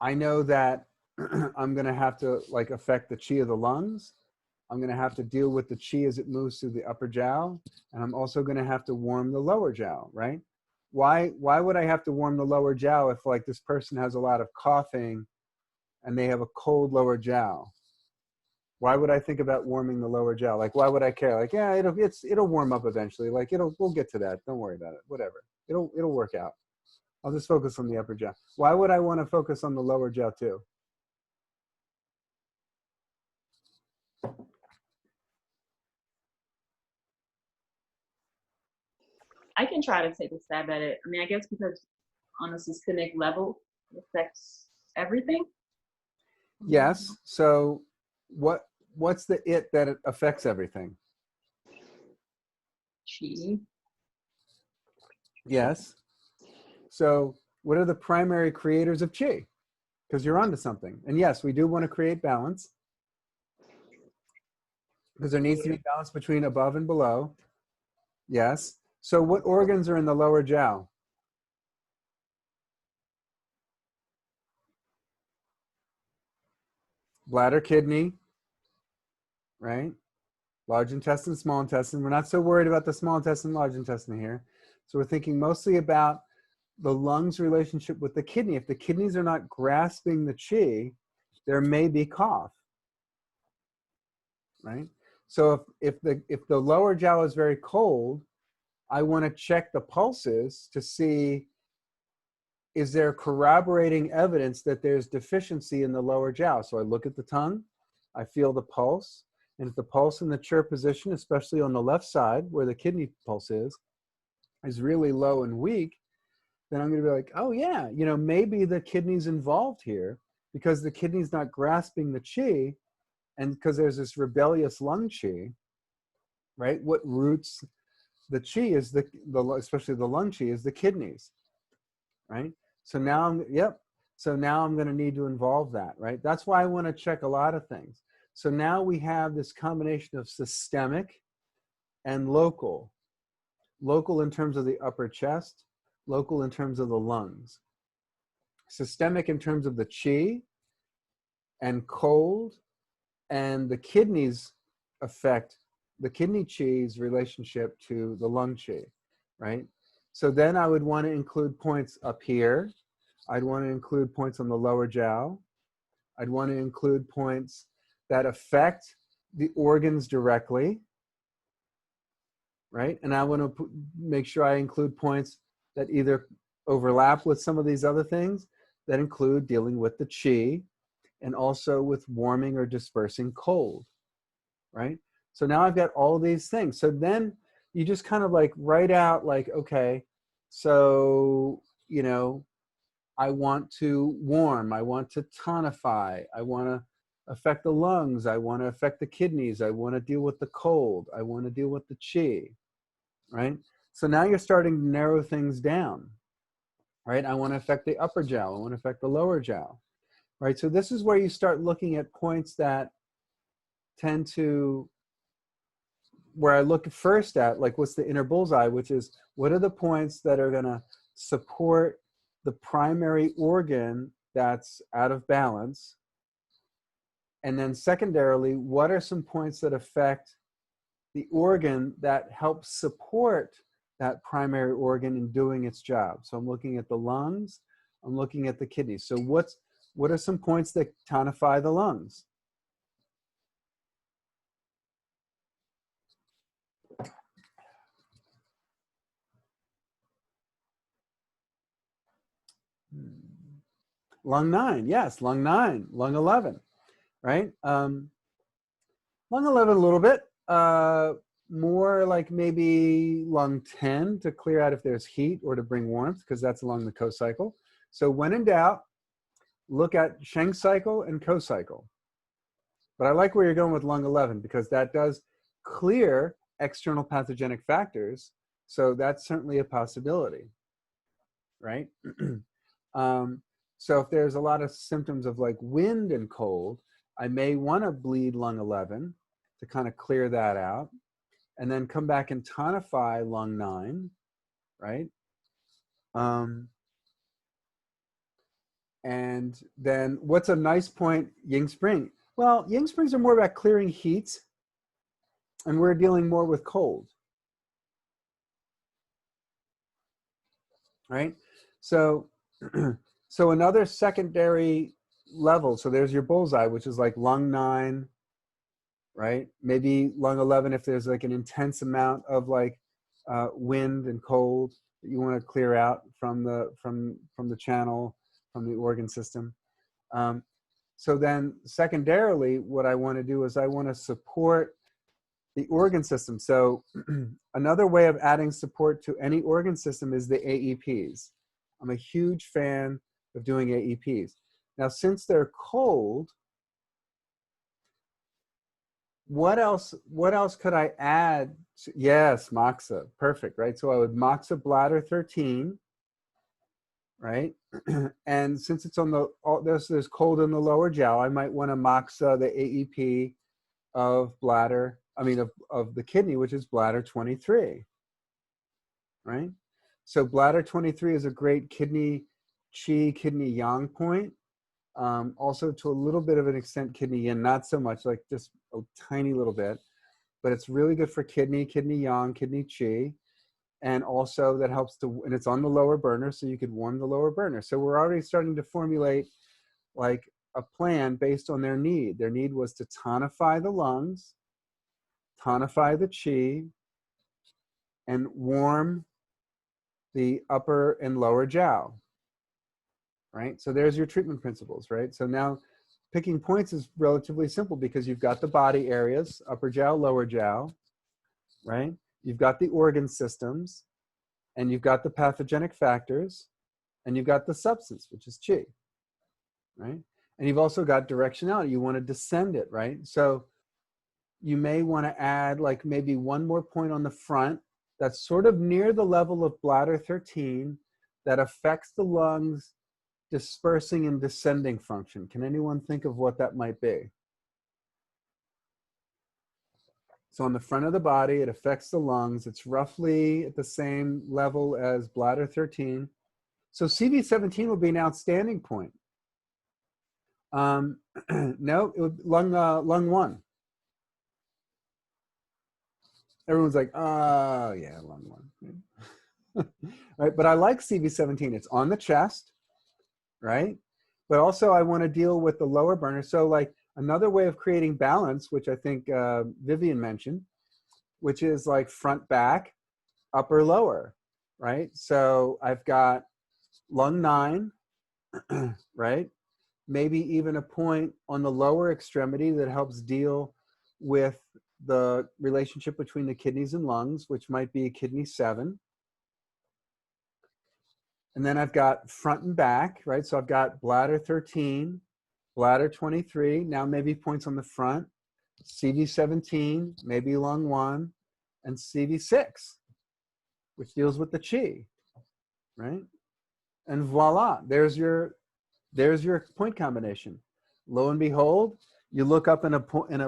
I know that I'm going to have to like affect the qi of the lungs. I'm going to have to deal with the qi as it moves through the upper jowl. And I'm also going to have to warm the lower jowl, right? Why would I have to warm the lower jowl if like this person has a lot of coughing and they have a cold lower jowl? Why would I think about warming the lower jowl? Like, why would I care? Like, yeah, it'll warm up eventually. Like we'll get to that. Don't worry about it. Whatever. It'll work out. I'll just focus on the upper jowl. Why would I want to focus on the lower jowl too? I can try to take a stab at it. I mean, I guess because on a systemic level, it affects everything. Yes. So what's the it that it affects everything? Qi. Yes. So what are the primary creators of qi? Because you're onto something. And yes, we do want to create balance because there needs to be balance between above and below. Yes. So what organs are in the lower jowl? Bladder, kidney, right? Large intestine, small intestine. We're not so worried about the small intestine, large intestine here. So we're thinking mostly about the lungs' relationship with the kidney. If the kidneys are not grasping the qi, there may be cough, right? So if the lower jowl is very cold, I want to check the pulses to see, is there corroborating evidence that there's deficiency in the lower jowl? So I look at the tongue, I feel the pulse, and if the pulse in the chir position, especially on the left side where the kidney pulse is really low and weak, then I'm going to be like, oh yeah, you know, maybe the kidney's involved here because the kidney's not grasping the qi, and because there's this rebellious lung qi, right? What roots the qi is especially the lung qi is the kidneys, right? So now, yep. So now I'm going to need to involve that, right? That's why I want to check a lot of things. So now we have this combination of systemic and local. Local in terms of the upper chest, local in terms of the lungs. Systemic in terms of the qi and cold, and the kidneys affect the kidney qi's relationship to the lung qi, right? So then I would want to include points up here. I'd want to include points on the lower jiao. I'd want to include points that affect the organs directly, right? And I want to make sure I include points that either overlap with some of these other things that include dealing with the qi and also with warming or dispersing cold, right? So now I've got all these things. So then you just kind of like write out like, okay, so, you know, I want to warm, I want to tonify, I want to affect the lungs, I want to affect the kidneys, I want to deal with the cold, I want to deal with the qi, right? So now you're starting to narrow things down, right? I want to affect the upper jiao, I want to affect the lower jiao, right? So this is where you start looking at points that tend to, where I look first at, like what's the inner bullseye, which is what are the points that are going to support the primary organ that's out of balance? And then secondarily, what are some points that affect the organ that helps support that primary organ in doing its job? So I'm looking at the lungs, I'm looking at the kidneys. So what are some points that tonify the lungs? Lung 9, yes, lung 9, lung 11, right? Lung 11 a little bit, more like maybe lung 10 to clear out if there's heat or to bring warmth, because that's along the co-cycle. So when in doubt, look at Sheng cycle and co-cycle. But I like where you're going with lung 11 because that does clear external pathogenic factors. So that's certainly a possibility, right? So if there's a lot of symptoms of like wind and cold, I may want to bleed lung 11 to kind of clear that out, and then come back and tonify lung 9, right? And then what's a nice point, Ying Spring? Well, Ying Springs are more about clearing heat, and we're dealing more with cold, right? So, so another secondary level, so there's your bullseye, which is like lung 9, right? Maybe lung 11 if there's like an intense amount of like wind and cold that you want to clear out from the channel, from the organ system. So then secondarily, what I want to do is I want to support the organ system. So another way of adding support to any organ system is the AEPs. I'm a huge fan of doing AEPs. Now, since they're cold, what else could I add? Yes, Moxa, perfect, right? So I would Moxa bladder 13, right? And since it's on the, there's cold in the lower jiao, I might want to Moxa the AEP of bladder, I mean, of the kidney, which is bladder 23, right? So bladder 23 is a great kidney qi, kidney yang point. Also to a little bit of an extent kidney yin, not so much, like just a tiny little bit, but it's really good for kidney yang, kidney qi. And also that helps to, and it's on the lower burner, so you could warm the lower burner. So we're already starting to formulate like a plan based on their need. Their need was to tonify the lungs, tonify the qi, and warm the upper and lower jiao, right? So there's your treatment principles, right? So now picking points is relatively simple because you've got the body areas, upper jiao, lower jiao, right? You've got the organ systems, and you've got the pathogenic factors, and you've got the substance, which is qi, right? And you've also got directionality. You want to descend it, right? So you may want to add like maybe one more point on the front that's sort of near the level of bladder 13 that affects the lungs dispersing and descending function. Can anyone think of what that might be? So on the front of the body, it affects the lungs. It's roughly at the same level as bladder 13. So CV17 would be an outstanding point. No, it would lung 1. Everyone's like, oh yeah, lung 1. Right, but I like CV17. It's on the chest, right? But also I want to deal with the lower burner. So like another way of creating balance, which I think Vivian mentioned, which is like front, back, upper, lower, right? So I've got lung 9, right? Maybe even a point on the lower extremity that helps deal with the relationship between the kidneys and lungs, which might be kidney 7. And then I've got front and back, right? So I've got bladder 13, bladder 23, now maybe points on the front, CV17, maybe lung 1, and CV6, which deals with the chi, right? And voila, there's your point combination. Lo and behold, you look up in a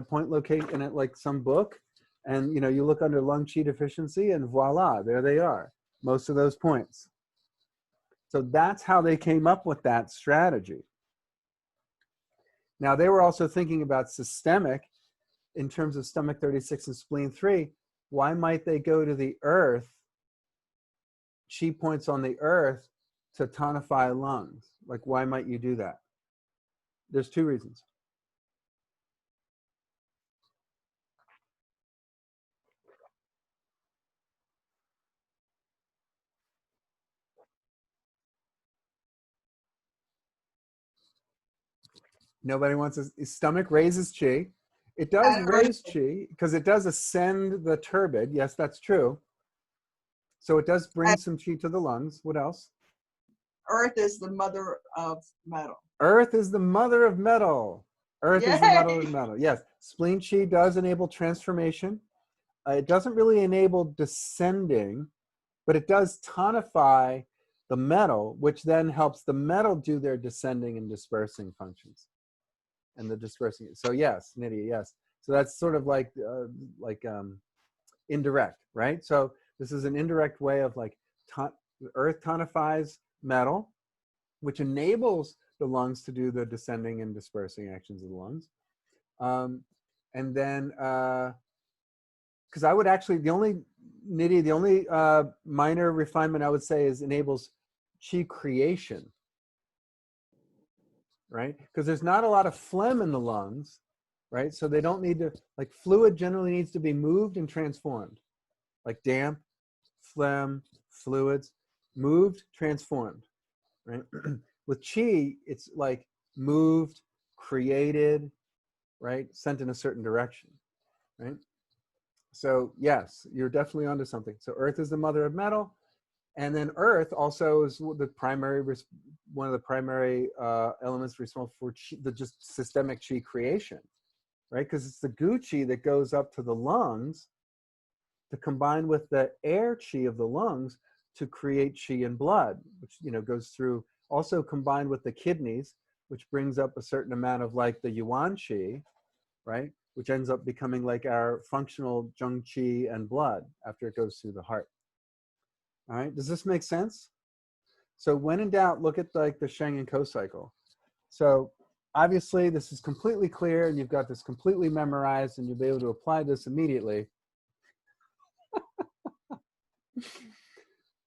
point location in like some book, and you look under lung chi deficiency, and voila, there they are, most of those points. So that's how they came up with that strategy. Now they were also thinking about systemic in terms of stomach 36 and spleen 3. Why might they go to the earth, chi points on the earth, to tonify lungs? Like, why might you do that? There's 2 reasons. Nobody wants his stomach raises chi. It does raise chi because it does ascend the turbid. Yes, that's true. So it does bring some chi to the lungs. What else? Earth is the mother of metal. Earth is the mother of metal. Earth is the mother of metal. Yes, spleen chi does enable transformation. It doesn't really enable descending, but it does tonify the metal, which then helps the metal do their descending and dispersing functions. And the dispersing. So yes, Nydia, yes. So that's sort of like indirect, right? So this is an indirect way of like earth tonifies metal, which enables the lungs to do the descending and dispersing actions of the lungs. And then, because I would actually, the only minor refinement I would say is enables chi creation, right? Because there's not a lot of phlegm in the lungs, right? So they don't need to, like fluid generally needs to be moved and transformed, like damp, phlegm, fluids, moved, transformed, right? With chi, it's like moved, created, right? Sent in a certain direction, right? So yes, you're definitely onto something. So earth is the mother of metal. And then earth also is the primary, one of the primary elements responsible for chi, the just systemic chi creation, right? Because it's the gu chi that goes up to the lungs to combine with the air chi of the lungs to create chi in blood, which goes through, also combined with the kidneys, which brings up a certain amount of like the yuan chi, right? Which ends up becoming like our functional zheng qi and blood after it goes through the heart. All right, does this make sense? So when in doubt, look at like the Sheng and Ko cycle. So obviously this is completely clear and you've got this completely memorized and you'll be able to apply this immediately.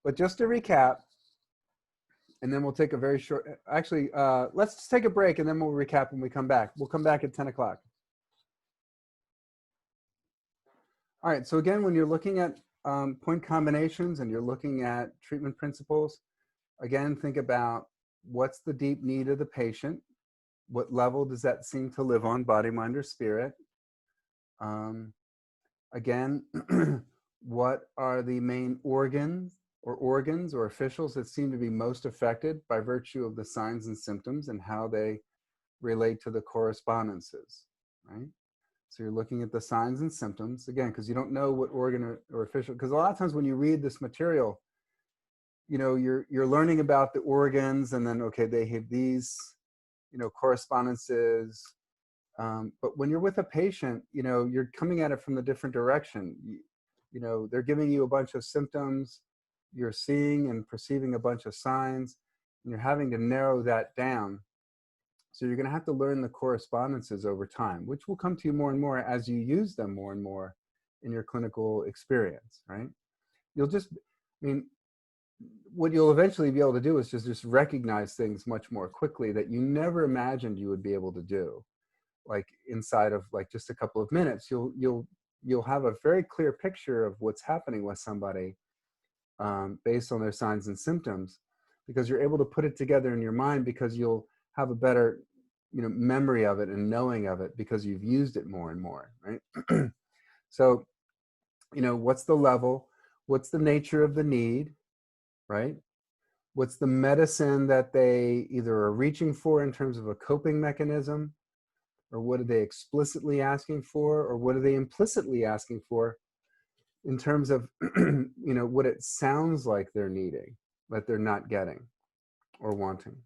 But just to recap, and then we'll take a very short, actually, let's just take a break and then we'll recap when we come back. We'll come back at 10 o'clock. All right, so again, when you're looking at point combinations and you're looking at treatment principles, again, think about what's the deep need of the patient? What level does that seem to live on, body, mind, or spirit? Again, what are the main organs or officials that seem to be most affected by virtue of the signs and symptoms and how they relate to the correspondences, right? So you're looking at the signs and symptoms, again, because you don't know what organ or official, because a lot of times when you read this material, you're learning about the organs, and then, okay, they have these, correspondences. But when you're with a patient, you're coming at it from a different direction. They're giving you a bunch of symptoms, you're seeing and perceiving a bunch of signs, and you're having to narrow that down. So you're going to have to learn the correspondences over time, which will come to you more and more as you use them more and more in your clinical experience, right? What you'll eventually be able to do is just recognize things much more quickly that you never imagined you would be able to do. Like inside of like just a couple of minutes, you'll have a very clear picture of what's happening with somebody based on their signs and symptoms, because you're able to put it together in your mind, because you'll have a better memory of it and knowing of it because you've used it more and more, right? So what's the level, what's the nature of the need, right? What's the medicine that they either are reaching for in terms of a coping mechanism, or what are they explicitly asking for, or what are they implicitly asking for in terms of what it sounds like they're needing but they're not getting or wanting.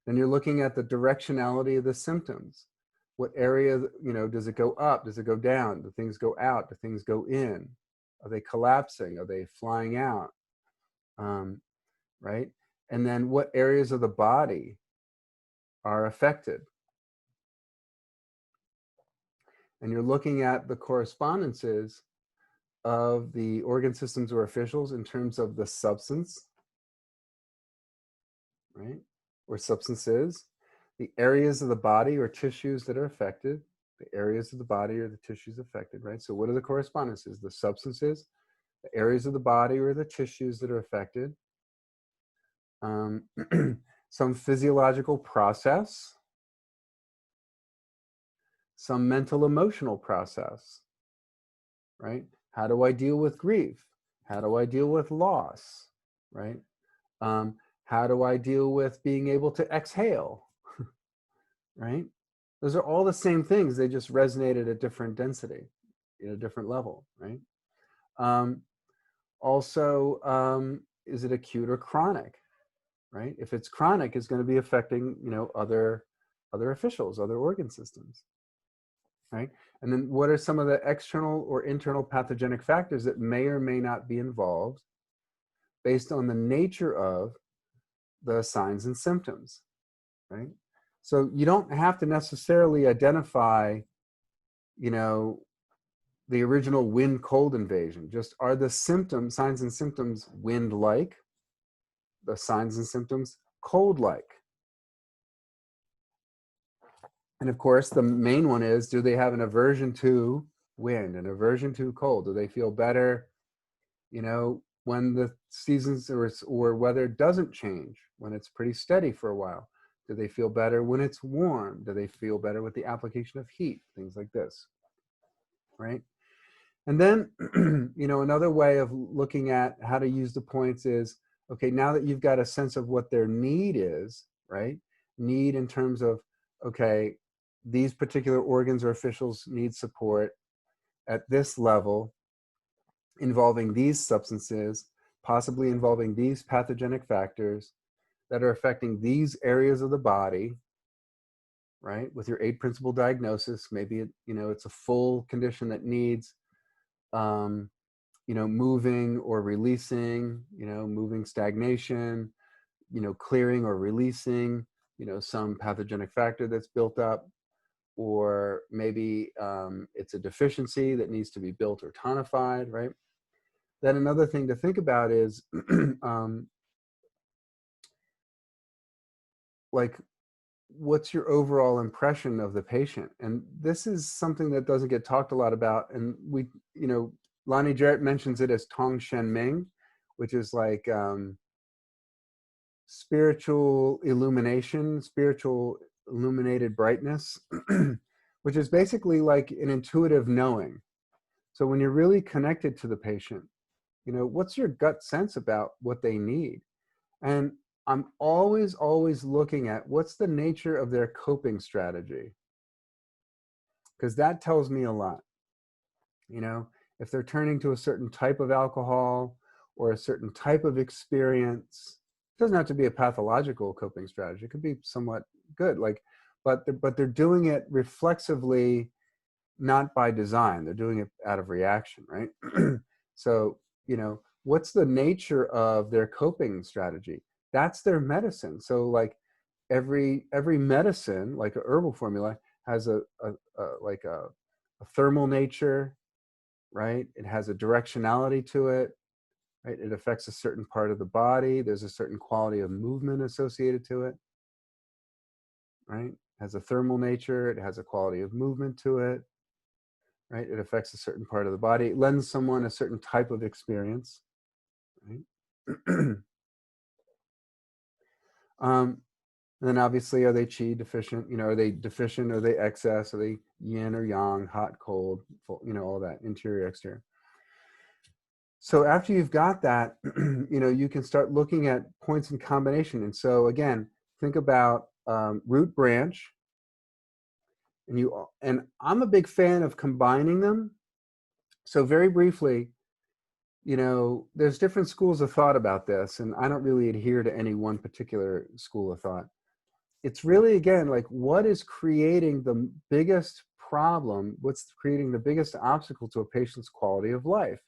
Then you're looking at the directionality of the symptoms. What area, does it go up? Does it go down? Do things go out? Do things go in? Are they collapsing? Are they flying out? Right? And then what areas of the body are affected? And you're looking at the correspondences of the organ systems or officials in terms of the substance, right? Or substances, the areas of the body or tissues that are affected, the areas of the body or the tissues affected, right? So what are the correspondences? The substances, the areas of the body or the tissues that are affected, some physiological process, some mental emotional process, right? How do I deal with grief? How do I deal with loss, right? How do I deal with being able to exhale, right? Those are all the same things. They just resonate at a different density, at a different level, right? Also, is it acute or chronic, right? If it's chronic, it's going to be affecting, other officials, other organ systems, right? And then what are some of the external or internal pathogenic factors that may or may not be involved based on the nature of the signs and symptoms, right? So you don't have to necessarily identify, the original wind-cold invasion. Just are the symptoms, signs and symptoms wind-like, the signs and symptoms cold-like? And of course, the main one is, do they have an aversion to wind, an aversion to cold? Do they feel better, when the seasons or weather doesn't change, when it's pretty steady for a while? Do they feel better when it's warm? Do they feel better with the application of heat? Things like this, right? And then, another way of looking at how to use the points is, okay, now that you've got a sense of what their need is, right? Need in terms of, okay, these particular organs or officials need support at this level, involving these substances, possibly involving these pathogenic factors that are affecting these areas of the body, right? With your 8 principle diagnosis, maybe it's a full condition that needs moving or releasing, moving stagnation, clearing or releasing, some pathogenic factor that's built up, or maybe it's a deficiency that needs to be built or tonified, right? Then another thing to think about is like, what's your overall impression of the patient? And this is something that doesn't get talked a lot about. And Lonnie Jarrett mentions it as Tong Shen Ming, which is like spiritual illumination, spiritual illuminated brightness, which is basically like an intuitive knowing. So when you're really connected to the patient, what's your gut sense about what they need? And I'm always looking at what's the nature of their coping strategy, because that tells me a lot. If they're turning to a certain type of alcohol, or a certain type of experience. It doesn't have to be a pathological coping strategy. It could be somewhat good, but they're doing it reflexively, not by design. They're doing it out of reaction, right? So, what's the nature of their coping strategy? That's their medicine. So like every medicine, like a herbal formula, has a thermal nature, right? It has a directionality to it, right? It affects a certain part of the body. There's a certain quality of movement associated to it, right? It has a thermal nature. It has a quality of movement to it, right? It affects a certain part of the body. It lends someone a certain type of experience, right? And then obviously, are they qi deficient? Are they deficient? Are they excess? Are they yin or yang, hot, cold, all that, interior, exterior. So after you've got that, you can start looking at points in combination. And so again, think about root branch. And I'm a big fan of combining them. So very briefly, there's different schools of thought about this, and I don't really adhere to any one particular school of thought. It's really, again, like what is creating the biggest problem, what's creating the biggest obstacle to a patient's quality of life.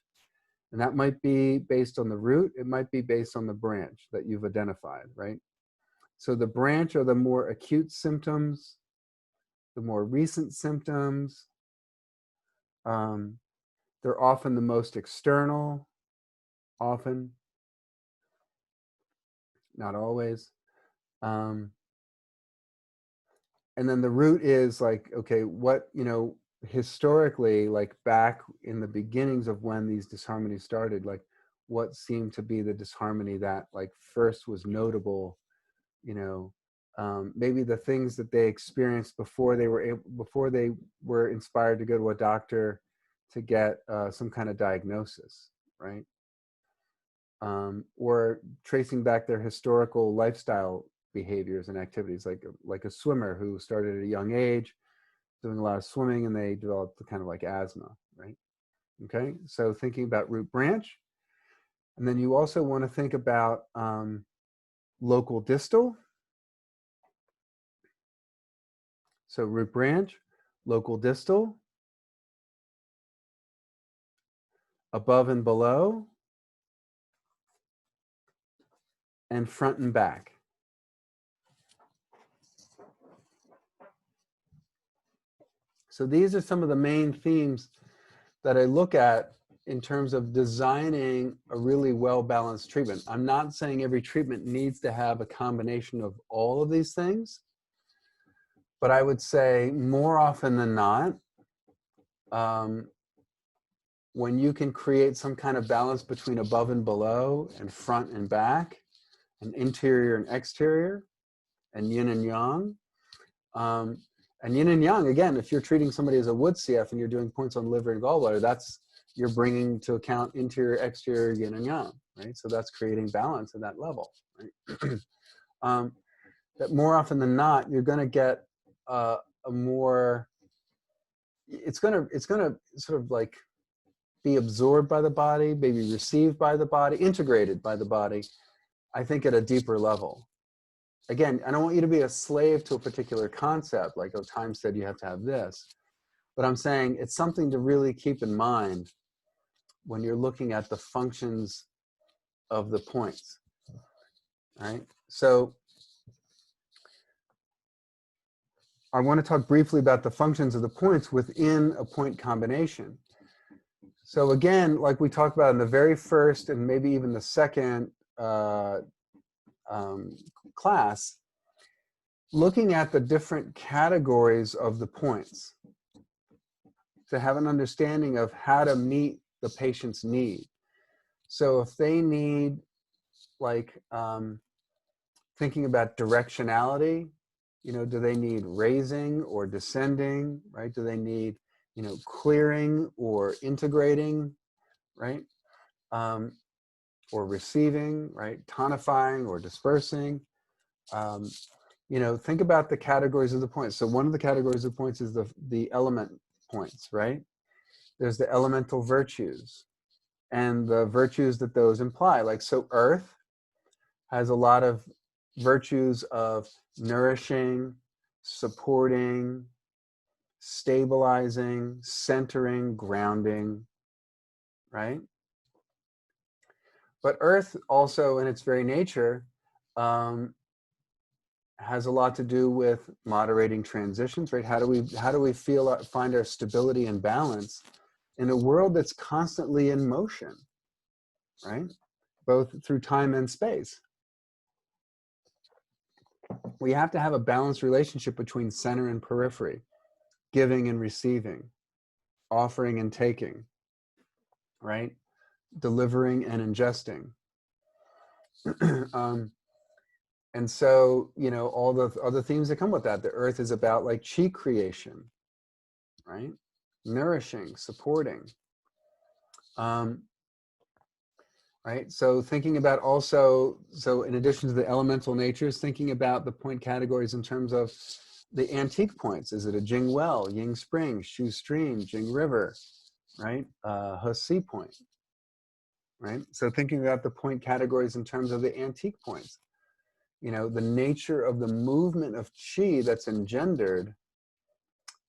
And that might be based on the root, it might be based on the branch that you've identified, right? So the branch are the more acute symptoms, the more recent symptoms. They're often the most external, often, not always. And then the root is like, okay, what, historically, like back in the beginnings of when these disharmonies started, like what seemed to be the disharmony that like first was notable, maybe the things that they experienced before they were inspired to go to a doctor to get some kind of diagnosis, right? Or tracing back their historical lifestyle behaviors and activities, like a swimmer who started at a young age doing a lot of swimming and they developed kind of like asthma, right? Okay, so thinking about root branch. And then you also want to think about local distal. So root branch, local distal, above and below, and front and back. So these are some of the main themes that I look at in terms of designing a really well-balanced treatment. I'm not saying every treatment needs to have a combination of all of these things, but I would say more often than not, when you can create some kind of balance between above and below and front and back and interior and exterior and yin and yang, and yin and yang, again, if you're treating somebody as a wood CF and you're doing points on liver and gallbladder, you're bringing to account interior, exterior, yin and yang, right? So that's creating balance at that level, right? That more often than not, you're going to get it's going to sort of like be absorbed by the body, maybe received by the body, integrated by the body, I think at a deeper level. Again, I don't want you to be a slave to a particular concept, like, oh, time said you have to have this. But I'm saying it's something to really keep in mind when you're looking at the functions of the points, right? So I want to talk briefly about the functions of the points within a point combination. So again, like we talked about in the very first and maybe even the second class, looking at the different categories of the points to have an understanding of how to meet the patient's need. So if they need, like, thinking about directionality, do they need raising or descending, right? Do they need, clearing or integrating, right? Or receiving, right? Tonifying or dispersing. Think about the categories of the points. So one of the categories of points is the element points, right? There's the elemental virtues, and the virtues that those imply. Like, so earth has a lot of virtues of nourishing, supporting, stabilizing, centering, grounding, right? But earth also, in its very nature, has a lot to do with moderating transitions, right? How do we find our stability and balance in a world that's constantly in motion, right? Both through time and space. We have to have a balanced relationship between center and periphery, giving and receiving, offering and taking, right? Delivering and ingesting. And so, you know, all the other themes that come with that. The earth is about like chi creation, right? Nourishing, supporting. Right? So thinking about also, so in addition to the elemental natures, thinking about the point categories in terms of the antique points. Is it a Jing Well, Ying Spring, Shu Stream, Jing River, right? He Sea Point, right? So thinking about the point categories in terms of the antique points. You know, the nature of the movement of qi that's engendered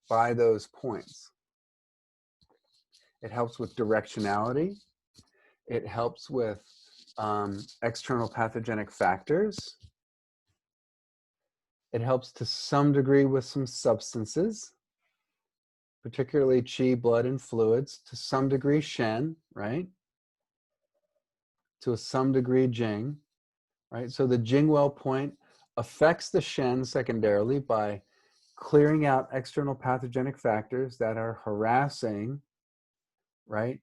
by those points. It helps with directionality. It helps with external pathogenic factors. It helps to some degree with some substances, particularly qi, blood, and fluids. To some degree, shen, right? To some degree, jing, right? So the Jingwell point affects the shen secondarily by clearing out external pathogenic factors that are harassing, right?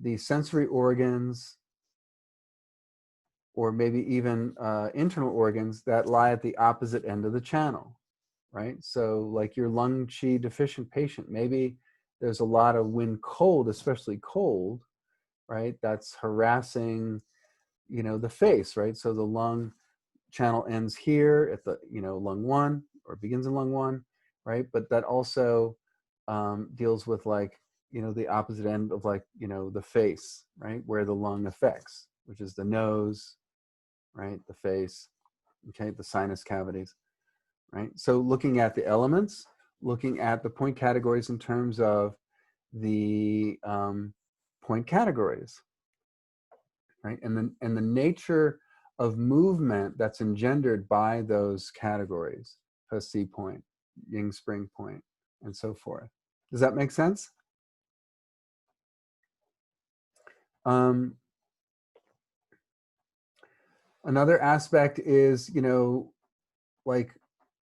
The sensory organs, or maybe even internal organs that lie at the opposite end of the channel, right? So like your lung qi deficient patient, maybe there's a lot of when cold, especially cold, right? That's harassing, you know, the face, right? So the lung channel ends here at the, you know, lung 1, or begins in lung 1, right? But that also deals with like, you know, the opposite end of like, you know, the face, right? Where the lung affects, which is the nose, right? The face, okay? The sinus cavities, right? So looking at the elements, looking at the point categories in terms of the point categories, right? And the nature of movement that's engendered by those categories, He point, Ying Spring point, and so forth. Does that make sense? Another aspect is, you know, like,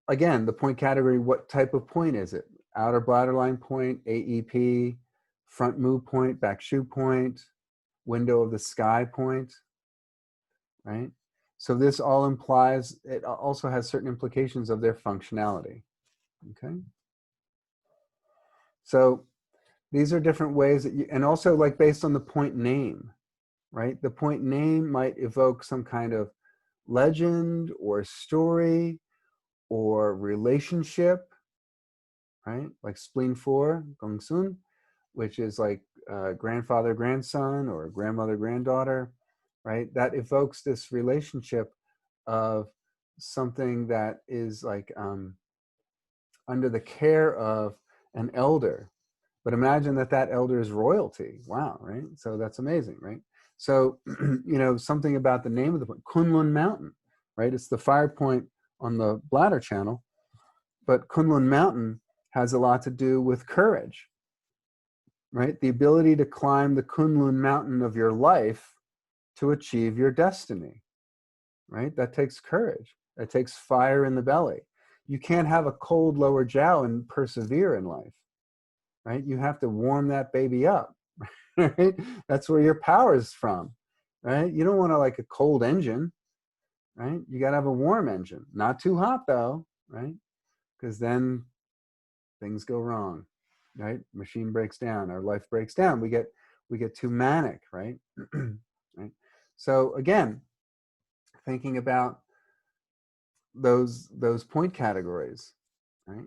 again, the point category, what type of point is it? Outer bladder line point, AEP, front mu point, back shu point, window of the sky point, right? So this all implies, it also has certain implications of their functionality, okay? So these are different ways that you, and also like based on the point name, right? The point name might evoke some kind of legend or story or relationship, right? Like spleen 4, Gongsun, which is like grandfather, grandson, or grandmother, granddaughter, right? That evokes this relationship of something that is like under the care of an elder. But imagine that that elder is royalty. Wow, right? So that's amazing, right? So, you know, something about the name of the point, Kunlun Mountain, right? It's the fire point on the bladder channel, but Kunlun Mountain has a lot to do with courage, right? The ability to climb the Kunlun Mountain of your life to achieve your destiny, right? That takes courage. That takes fire in the belly. You can't have a cold lower jiao and persevere in life, right? You have to warm that baby up, right? That's where your power is from, right? You don't want to like a cold engine, right? You got to have a warm engine, not too hot though, right? Because then things go wrong, right? Machine breaks down, our life breaks down. We get too manic, right? Right? So again, thinking about those point categories, right?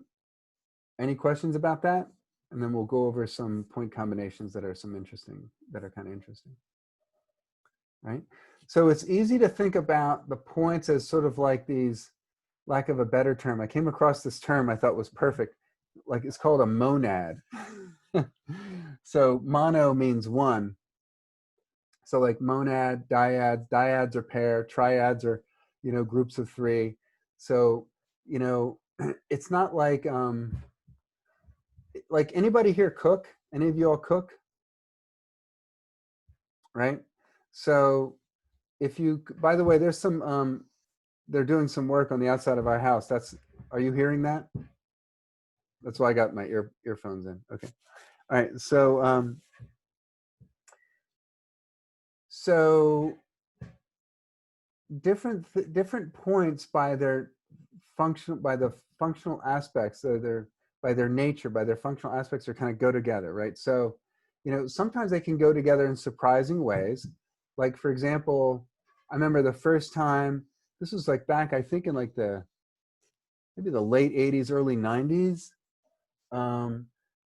Any questions about that? and then we'll go over some point combinations that are kind of interesting, right? So it's easy to think about the points as sort of like these, lack of a better term. I came across this term I thought was perfect. Like it's called a monad. So mono means one. So like monad, dyads are pair, triads are, groups of three. So, it's not like anybody here cook? Any of you all cook? Right? So if you, by the way, there's some, they're doing some work on the outside of our house. Are you hearing that? That's why I got my earphones in. Okay. All right. So different points by the functional aspects, so by their nature, by their functional aspects, are kind of go together, right? So, sometimes they can go together in surprising ways. Like, for example, I remember the first time, this was like back, I think in like maybe the late 80s, early 90s,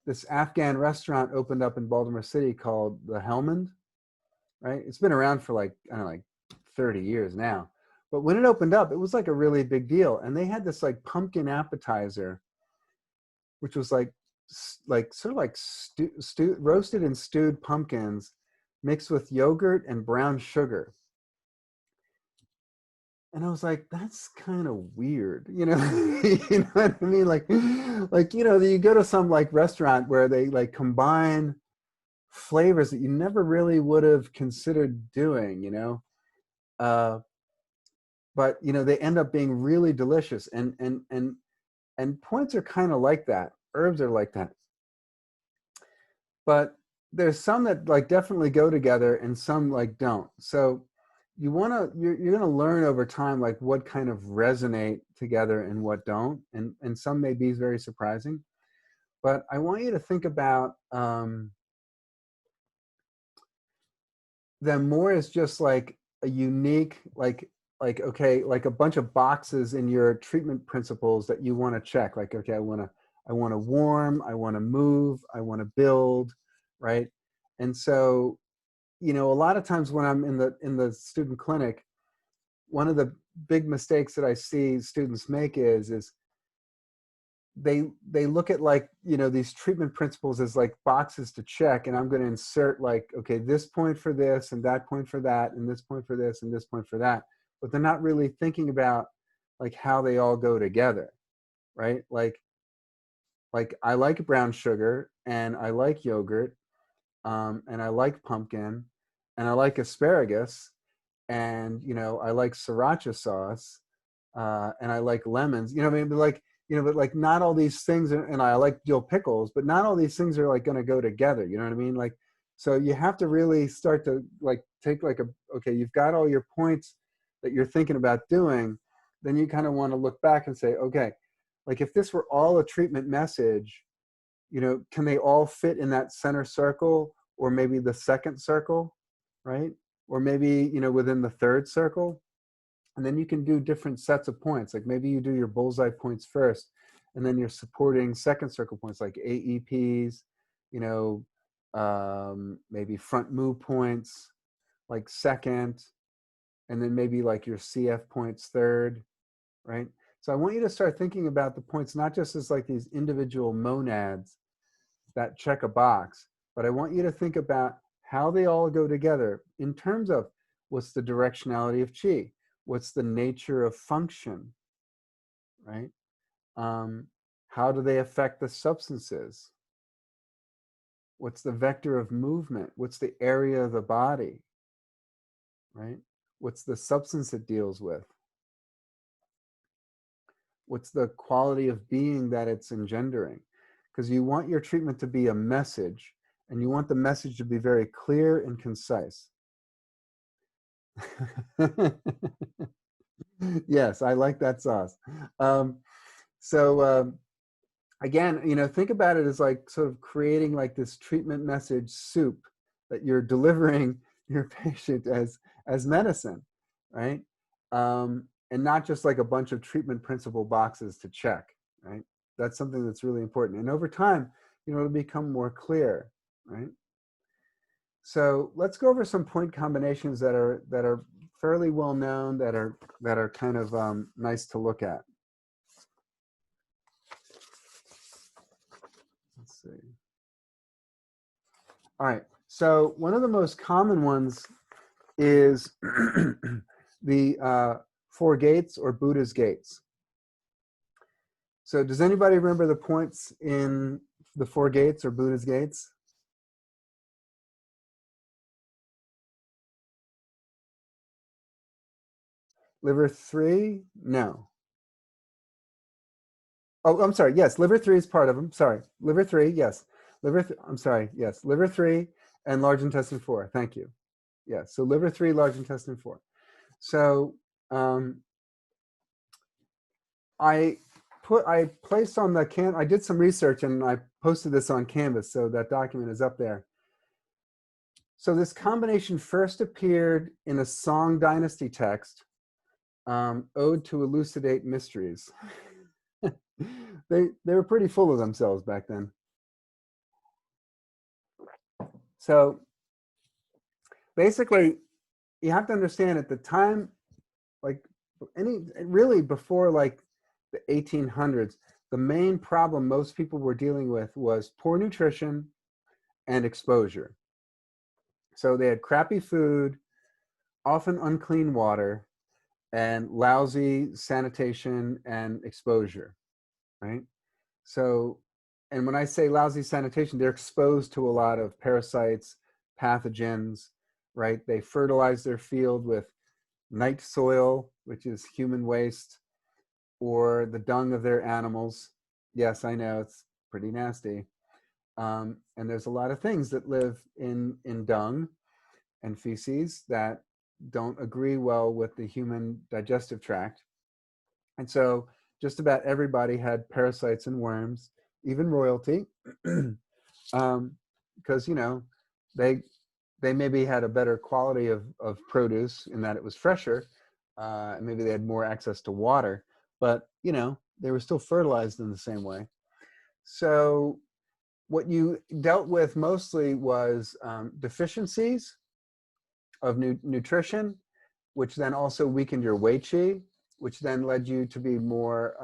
this Afghan restaurant opened up in Baltimore City called the Helmand, right? It's been around for like, I don't know, like 30 years now. But when it opened up, it was like a really big deal. And they had this like pumpkin appetizer, which was like sort of like roasted and stewed pumpkins mixed with yogurt and brown sugar. And I was like, that's kind of weird, you know what I mean? Like, you go to some like restaurant where they like combine flavors that you never really would have considered doing, but they end up being really delicious, and points are kind of like that. Herbs are like that. But there's some that like definitely go together and some like don't. So you're going to learn over time like what kind of resonate together and what don't, and some may be very surprising. But I want you to think about them more as just like a unique, okay, like a bunch of boxes in your treatment principles that you want to check. Like, okay, I want to warm, I want to move, I want to build, right? And so, a lot of times when I'm in the student clinic, one of the big mistakes that I see students make is they look at like, these treatment principles as like boxes to check, and I'm going to insert like, okay, this point for this and that point for that and this point for this and this point for that, but they're not really thinking about like how they all go together, right? Like I like brown sugar and I like yogurt, and I like pumpkin and I like asparagus, and I like sriracha sauce, and I like lemons, what I mean? But like, but like not all these things and I like dill pickles, but not all these things are like going to go together. You know what I mean? Like, so you have to really start to like take like okay, you've got all your points that you're thinking about doing. Then you kind of want to look back and say, okay, like if this were all a treatment message, can they all fit in that center circle, or maybe the second circle, right? Or maybe, within the third circle. And then you can do different sets of points. Like maybe you do your bullseye points first, and then your supporting second circle points like AEPs, maybe front move points like second, and then maybe like your CF points third, right? So I want you to start thinking about the points not just as like these individual monads that check a box, but I want you to think about how they all go together in terms of what's the directionality of chi, what's the nature of function, right? How do they affect the substances? What's the vector of movement? What's the area of the body, right? What's the substance it deals with? What's the quality of being that it's engendering? Because you want your treatment to be a message, and you want the message to be very clear and concise. Yes, I like that sauce. Again, think about it as like sort of creating like this treatment message soup that you're delivering your patient as medicine, right? And not just like a bunch of treatment principle boxes to check, right? That's something that's really important. And over time, it'll become more clear, right? So let's go over some point combinations that are fairly well known, that are kind of nice to look at. Let's see. All right. So one of the most common ones is the four gates or Buddha's gates. So does anybody remember the points in the four gates or Buddha's gates? Liver 3? No. Oh, I'm sorry. Yes, liver 3 is part of them. Sorry. Liver 3, yes. I'm sorry. Yes, liver 3 and large intestine 4. Thank you. Yes, so liver 3, large intestine 4. So I placed on the I did some research and I posted this on Canvas, so that document is up there. So this combination first appeared in a Song Dynasty text, Ode to Elucidate Mysteries. They were pretty full of themselves back then. So basically, you have to understand at the time, like really before like the 1800s, the main problem most people were dealing with was poor nutrition and exposure. So they had crappy food, often unclean water, and lousy sanitation and exposure, right? So, and when I say lousy sanitation, they're exposed to a lot of parasites, pathogens, right? They fertilize their field with night soil, which is human waste, or the dung of their animals. Yes, I know, it's pretty nasty. And there's a lot of things that live in dung and feces that don't agree well with the human digestive tract. And so just about everybody had parasites and worms, even royalty, because, they maybe had a better quality of produce in that it was fresher. And maybe they had more access to water, but, they were still fertilized in the same way. So what you dealt with mostly was deficiencies of nutrition, which then also weakened your Wei Qi, which then led you to be more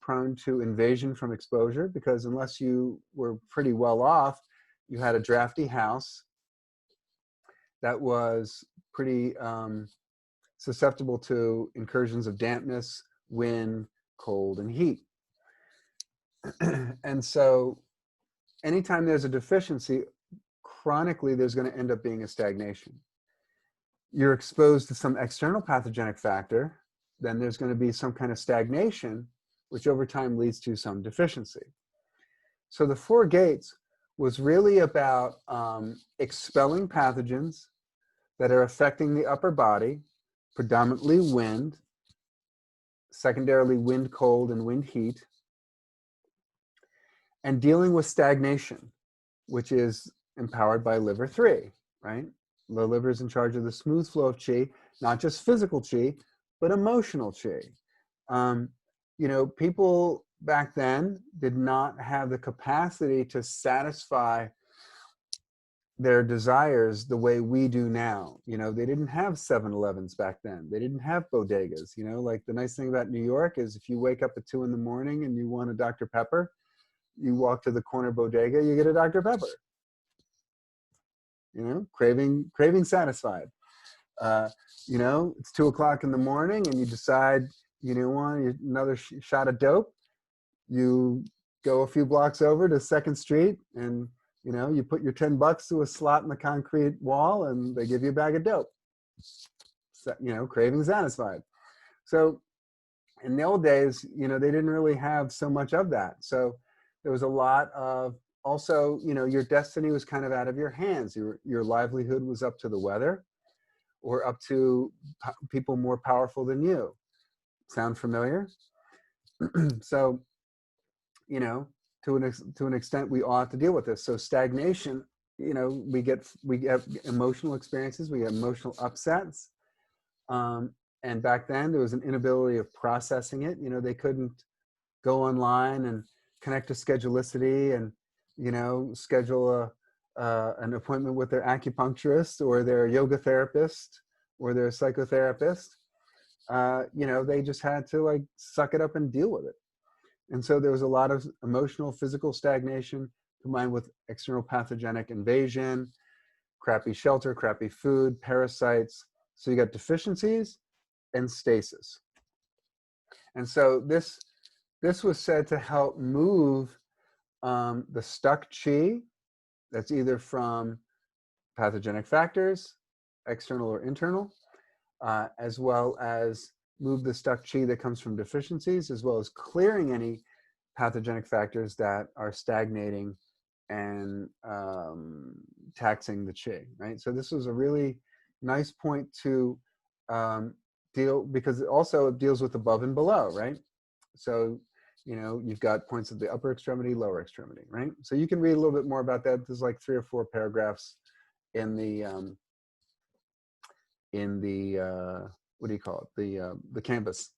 prone to invasion from exposure, because unless you were pretty well off, you had a drafty house that was pretty susceptible to incursions of dampness, wind, cold, and heat. And so anytime there's a deficiency, chronically, there's going to end up being a stagnation. You're exposed to some external pathogenic factor, then there's going to be some kind of stagnation, which over time leads to some deficiency. So the four gates was really about expelling pathogens that are affecting the upper body, predominantly wind, secondarily wind cold and wind heat, and dealing with stagnation, which is empowered by liver 3, right? The liver is in charge of the smooth flow of qi, not just physical qi, but emotional qi. People back then did not have the capacity to satisfy their desires the way we do now. They didn't have 7-Elevens back then. They didn't have bodegas. Like the nice thing about New York is if you wake up at 2 in the morning and you want a Dr. Pepper, you walk to the corner bodega, you get a Dr. Pepper. Craving satisfied. It's 2 o'clock in the morning and you decide you want another shot of dope. You go a few blocks over to 2nd Street and you put your $10 to a slot in the concrete wall and they give you a bag of dope. So, craving satisfied. So in the old days, they didn't really have so much of that. So there was a lot of also, your destiny was kind of out of your hands. Your livelihood was up to the weather or up to people more powerful than you. Sound familiar? So, to an extent, we ought to deal with this. So stagnation, we get emotional experiences, we get emotional upsets. And back then there was an inability of processing it. They couldn't go online and connect to Schedulicity and you know, schedule an appointment with their acupuncturist or their yoga therapist or their psychotherapist. You know, they just had to like suck it up and deal with it. And so there was a lot of emotional, physical stagnation combined with external pathogenic invasion, crappy shelter, crappy food, parasites. So you got deficiencies and stasis. And so this was said to help move the stuck chi that's either from pathogenic factors, external or internal, as well as move the stuck chi that comes from deficiencies, as well as clearing any pathogenic factors that are stagnating and taxing the chi, right? So this was a really nice point to deal, because also it deals with above and below, right? So, you know, you've got points of the upper extremity, lower extremity, right? So you can read a little bit more about that. There's like 3 or 4 paragraphs in the what do you call it? The canvas,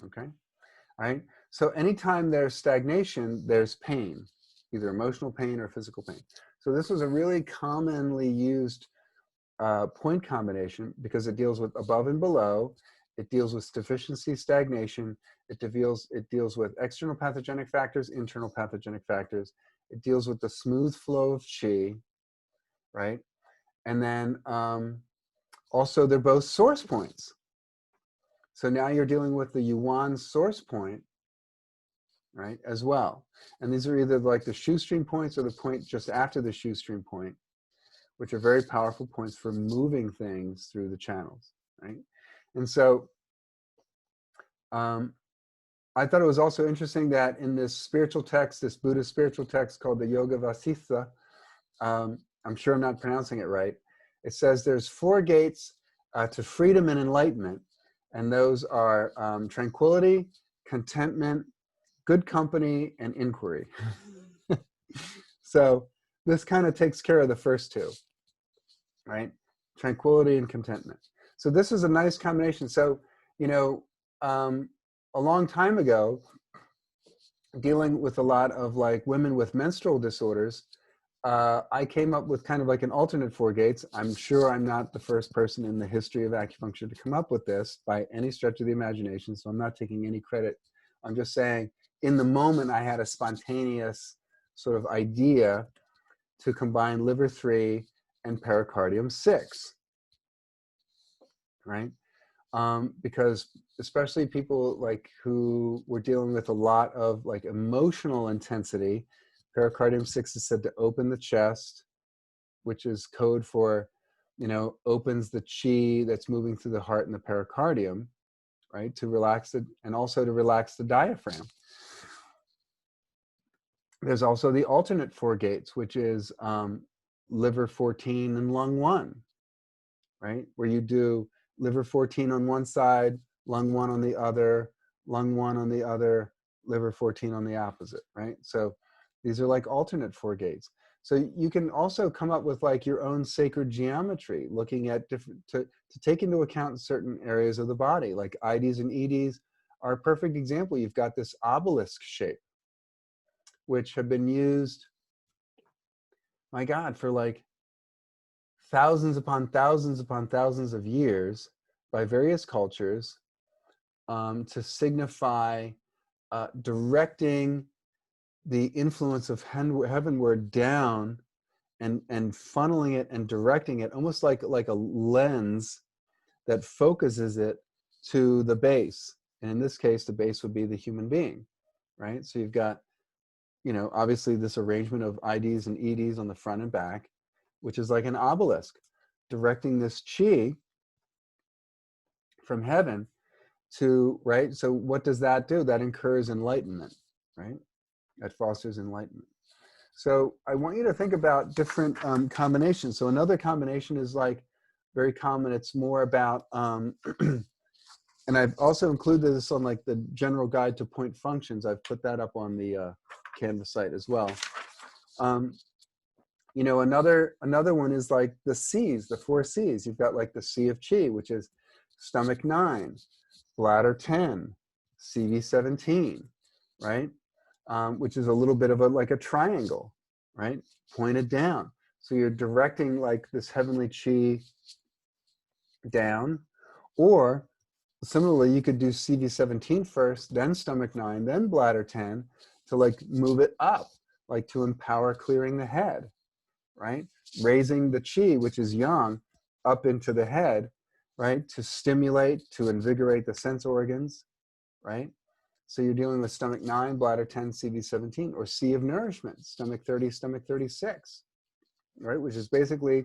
okay? All right. So anytime there's stagnation, there's pain, either emotional pain or physical pain. So this was a really commonly used point combination because it deals with above and below. It deals with deficiency, stagnation. It deals with external pathogenic factors, internal pathogenic factors. It deals with the smooth flow of qi, right? And then also they're both source points. So now you're dealing with the yuan source point, right, as well. And these are either like the shoestring points or the point just after the shoestring point, which are very powerful points for moving things through the channels, right? And so I thought it was also interesting that in this spiritual text, this Buddhist spiritual text called the Yoga Vasistha, I'm sure I'm not pronouncing it right, it says there's 4 gates to freedom and enlightenment, and those are tranquility, contentment, good company, and inquiry. So this kind of takes care of the first 2, right? Tranquility and contentment. So this is a nice combination. So, you know, a long time ago, dealing with a lot of like women with menstrual disorders, I came up with kind of like an alternate 4 gates. I'm sure I'm not the first person in the history of acupuncture to come up with this by any stretch of the imagination, so I'm not taking any credit. I'm just saying, in the moment, I had a spontaneous sort of idea to combine liver 3 and pericardium 6, right? Because especially people like who were dealing with a lot of like emotional intensity, pericardium 6 is said to open the chest, which is code for, you know, opens the chi that's moving through the heart and the pericardium, right? To relax it, and also to relax the diaphragm. There's also the alternate 4 gates, which is liver 14 and lung 1, right? Where you do liver 14 on one side, lung 1 on the other, lung 1 on the other, liver 14 on the opposite, right? So these are like alternate 4 gates. So you can also come up with like your own sacred geometry, looking at different, to take into account certain areas of the body, like IDs and EDs are a perfect example. You've got this obelisk shape, which have been used, my God, for like thousands upon thousands upon thousands of years by various cultures to signify directing the influence of heavenward down and funneling it and directing it almost like a lens that focuses it to the base. And in this case, the base would be the human being, right? So you've got, you know, obviously this arrangement of IDs and EDs on the front and back, which is like an obelisk directing this chi from heaven to, right? So what does that do? That incurs enlightenment, right? That fosters enlightenment. So I want you to think about different combinations. So another combination is like very common. It's more about, and I've also included this on like the general guide to point functions. I've put that up on the Canvas site as well. You know, another one is like the C's, the 4 C's. You've got like the C of Chi, which is stomach 9, bladder 10, CV 17, right? Which is a little bit of like a triangle, right? Pointed down. So you're directing like this heavenly chi down. Or similarly, you could do CV17 first, then stomach 9, then bladder 10 to like move it up, like to empower clearing the head, right? Raising the chi, which is yang, up into the head, right? To stimulate, to invigorate the sense organs, right? So you're dealing with stomach 9, bladder 10, CV17, or C of nourishment, stomach 30, stomach 36, right? Which is basically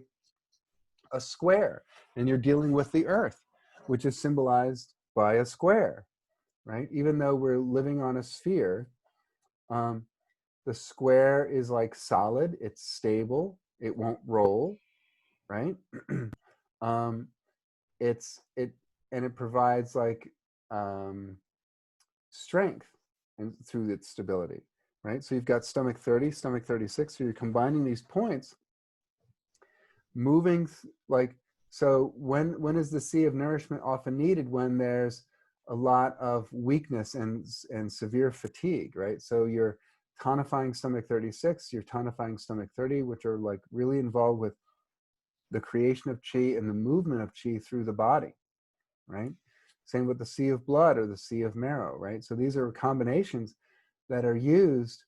a square. And you're dealing with the earth, which is symbolized by a square, right? Even though we're living on a sphere, the square is like solid, it's stable, it won't roll, right? It provides like strength and through its stability, right? So you've got stomach 30, stomach 36. So you're combining these points, moving like, so when is the C of nourishment often needed? When there's a lot of weakness and severe fatigue, right? So you're tonifying stomach 36, you're tonifying stomach 30, which are like really involved with the creation of chi and the movement of chi through the body, right? Same with the sea of blood or the sea of marrow, right? So these are combinations that are used,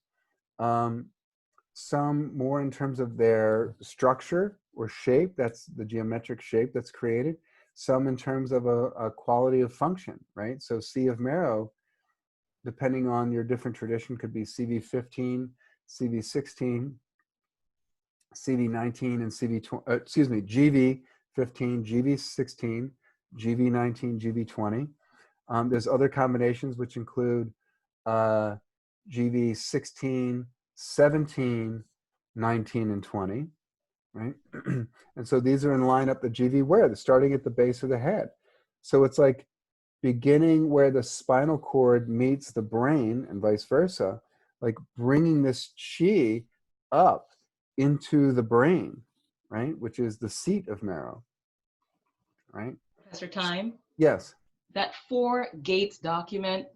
some more in terms of their structure or shape, that's the geometric shape that's created, some in terms of a quality of function, right? So sea of marrow, depending on your different tradition, could be CV15, CV16, CV19, and GV15, GV16, GV19, GV20. There's other combinations which include GV16, 17, 19, and 20, right? And so these are in line up the GV where? They're starting at the base of the head. So it's like beginning where the spinal cord meets the brain and vice versa, like bringing this chi up into the brain, right? Which is the seat of marrow, right? Professor Time, Yes. that 4 gates document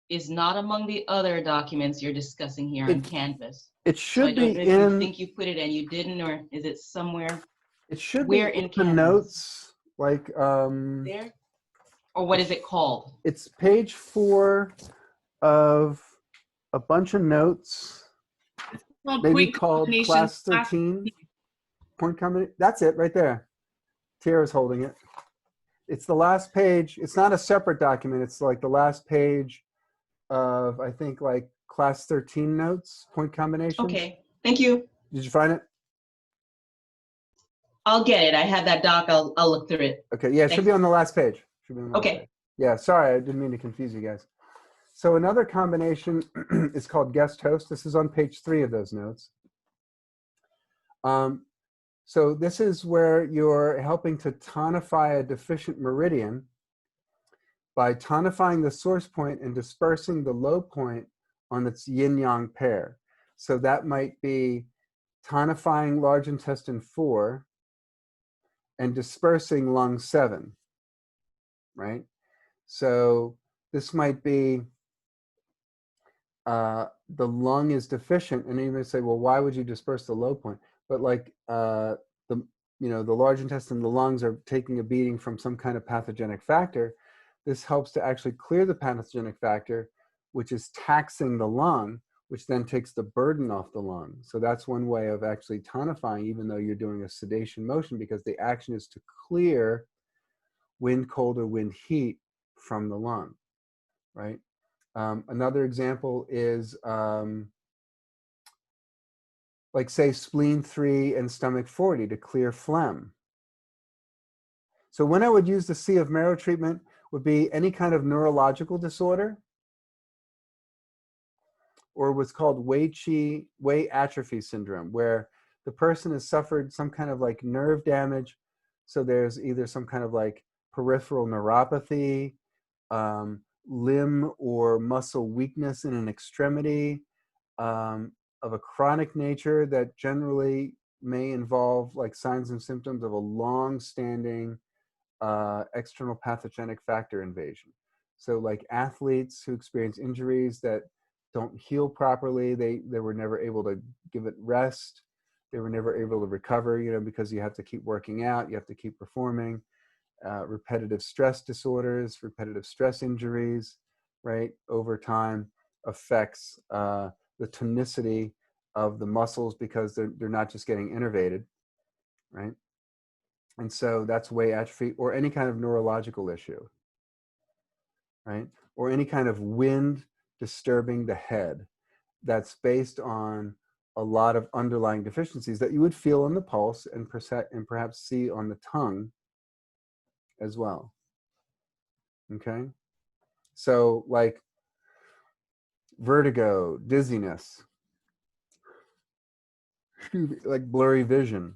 is not among the other documents you're discussing here on Canvas. It So I should don't be know if you in, think you put it and you didn't, or is it somewhere it should where be in in the Canvas? notes, like, there? Or what is it called? it's page 4 of a bunch of notes, Well, maybe point called combinations, class 13. Point combination. That's it right there. Tara's holding it. It's the last page. It's not a separate document. It's like the last page of, I think, like class 13 notes, point combinations. Okay, thank you. Did you find it? I'll get it. I have that doc. I'll look through it. Okay. Yeah, it should Thanks. be on the last page. Should be on the last Okay. page. Yeah, sorry, I didn't mean to confuse you guys. So another combination is called guest host. This is on page 3 of those notes. So this is where you're helping to tonify a deficient meridian by tonifying the source point and dispersing the low point on its yin-yang pair. So that might be tonifying large intestine 4 and dispersing lung 7, right? So this might be the lung is deficient, and you may say, well, why would you disperse the low point? But like the large intestine, the lungs are taking a beating from some kind of pathogenic factor. This helps to actually clear the pathogenic factor, which is taxing the lung, which then takes the burden off the lung. So that's one way of actually tonifying, even though you're doing a sedation motion, because the action is to clear wind cold or wind heat from the lung, right? Another example is like say spleen 3 and stomach 40 to clear phlegm. So when I would use the C of marrow treatment would be any kind of neurological disorder, or what's called Wei atrophy syndrome, where the person has suffered some kind of like nerve damage. So there's either some kind of like peripheral neuropathy, limb or muscle weakness in an extremity, of a chronic nature that generally may involve like signs and symptoms of a long-standing external pathogenic factor invasion. So like athletes who experience injuries that don't heal properly. They were never able to give it rest. They were never able to recover, because you have to keep working out, you have to keep performing. Repetitive stress disorders, repetitive stress injuries, right, over time affects the tonicity of the muscles because they're not just getting innervated, right? And so that's way atrophy, or any kind of neurological issue, right? Or any kind of wind disturbing the head that's based on a lot of underlying deficiencies that you would feel on the pulse and perhaps see on the tongue as well. Okay? So like vertigo, dizziness, like blurry vision,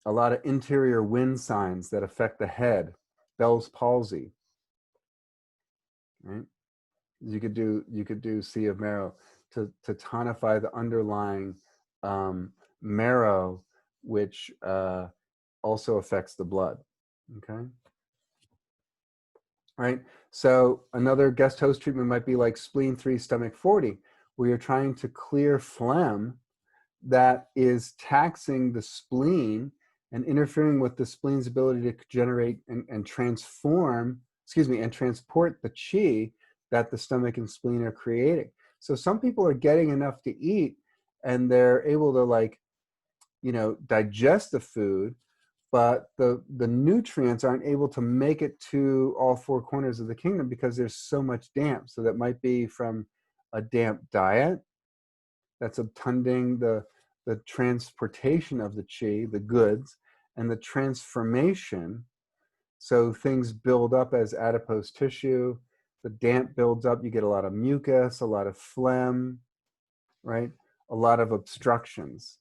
a lot of interior wind signs that affect the head, Bell's palsy, right? You could do Sea of Marrow to tonify the underlying marrow, which also affects the blood. Okay. Right. So another guest host treatment might be like spleen 3, stomach 40, where you're trying to clear phlegm that is taxing the spleen and interfering with the spleen's ability to generate and transform, and transport the chi that the stomach and spleen are creating. So some people are getting enough to eat and they're able to digest the food, but the nutrients aren't able to make it to all four corners of the kingdom because there's so much damp. So that might be from a damp diet that's obtunding the transportation of the chi, the goods, and the transformation. So things build up as adipose tissue. The damp builds up. You get a lot of mucus, a lot of phlegm, right? A lot of obstructions,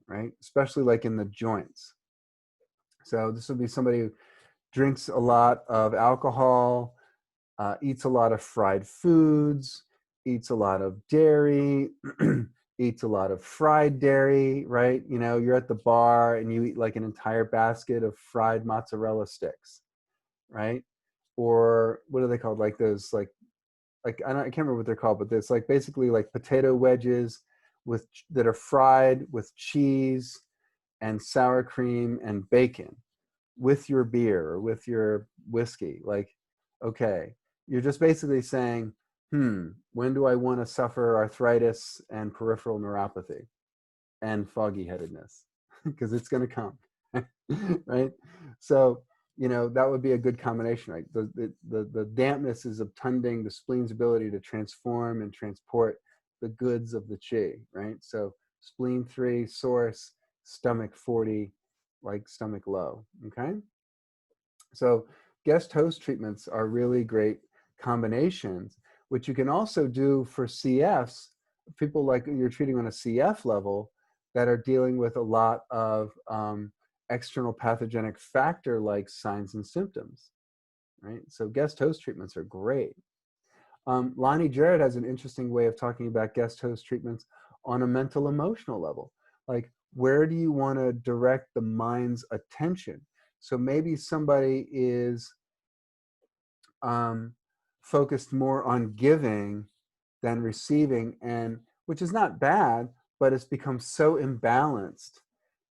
right? Especially like in the joints. So this would be somebody who drinks a lot of alcohol, eats a lot of fried foods, eats a lot of dairy, eats a lot of fried dairy, right? You're at the bar and you eat like an entire basket of fried mozzarella sticks, right? Or what are they called? Like those, like I can't remember what they're called, but it's like basically like potato wedges that are fried with cheese and sour cream and bacon with your beer or with your whiskey. Like, okay, you're just basically saying, when do I want to suffer arthritis and peripheral neuropathy and foggy headedness? Because it's going to come, right? So, that would be a good combination, right? The dampness is obtunding the spleen's ability to transform and transport the goods of the chi, right? So spleen 3, source, stomach 40, like stomach low, okay? So guest host treatments are really great combinations, which you can also do for CFs, people like you're treating on a CF level that are dealing with a lot of external pathogenic factor like signs and symptoms, right? So guest host treatments are great. Lonnie Jarrett has an interesting way of talking about guest host treatments on a mental emotional level. Like, where do you want to direct the mind's attention? So maybe somebody is focused more on giving than receiving, and which is not bad, but it's become so imbalanced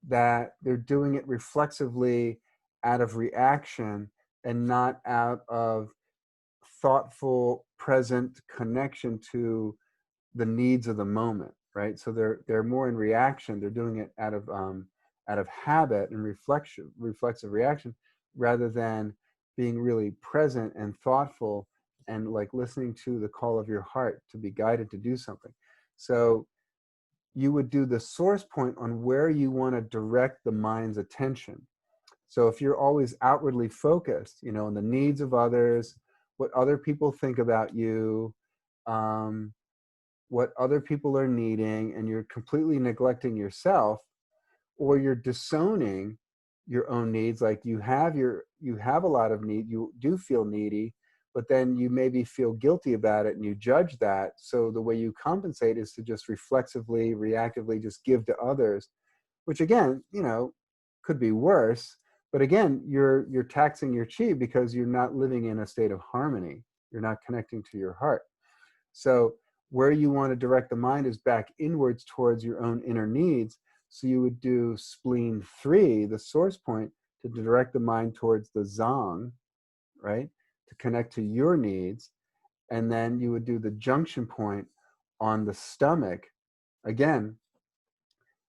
that they're doing it reflexively out of reaction and not out of thoughtful, present connection to the needs of the moment, right? So they're more in reaction. They're doing it out of habit and reflexive reaction, rather than being really present and thoughtful and like listening to the call of your heart to be guided to do something. So you would do the source point on where you want to direct the mind's attention. So if you're always outwardly focused, on the needs of others, what other people think about you, what other people are needing, and you're completely neglecting yourself, or you're disowning your own needs, like you have a lot of need, you do feel needy, but then you maybe feel guilty about it and you judge that. So the way you compensate is to just reflexively, reactively just give to others, which again, could be worse. But again, you're taxing your chi because you're not living in a state of harmony. You're not connecting to your heart. So where you want to direct the mind is back inwards towards your own inner needs. So you would do spleen 3, the source point, to direct the mind towards the zong, right? To connect to your needs. And then you would do the junction point on the stomach, again,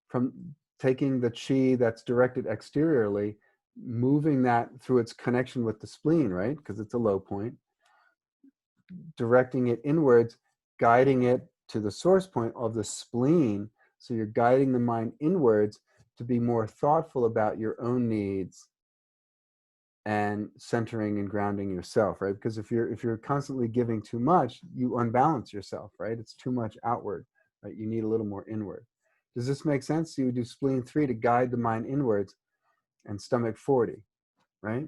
from taking the chi that's directed exteriorly, moving that through its connection with the spleen, right? Because it's a low point, directing it inwards, guiding it to the source point of the spleen. So you're guiding the mind inwards to be more thoughtful about your own needs and centering and grounding yourself, right? Because if you're constantly giving too much, you unbalance yourself, right? It's too much outward, right? You need a little more inward. Does this make sense? You would do spleen 3 to guide the mind inwards, and stomach 40, right?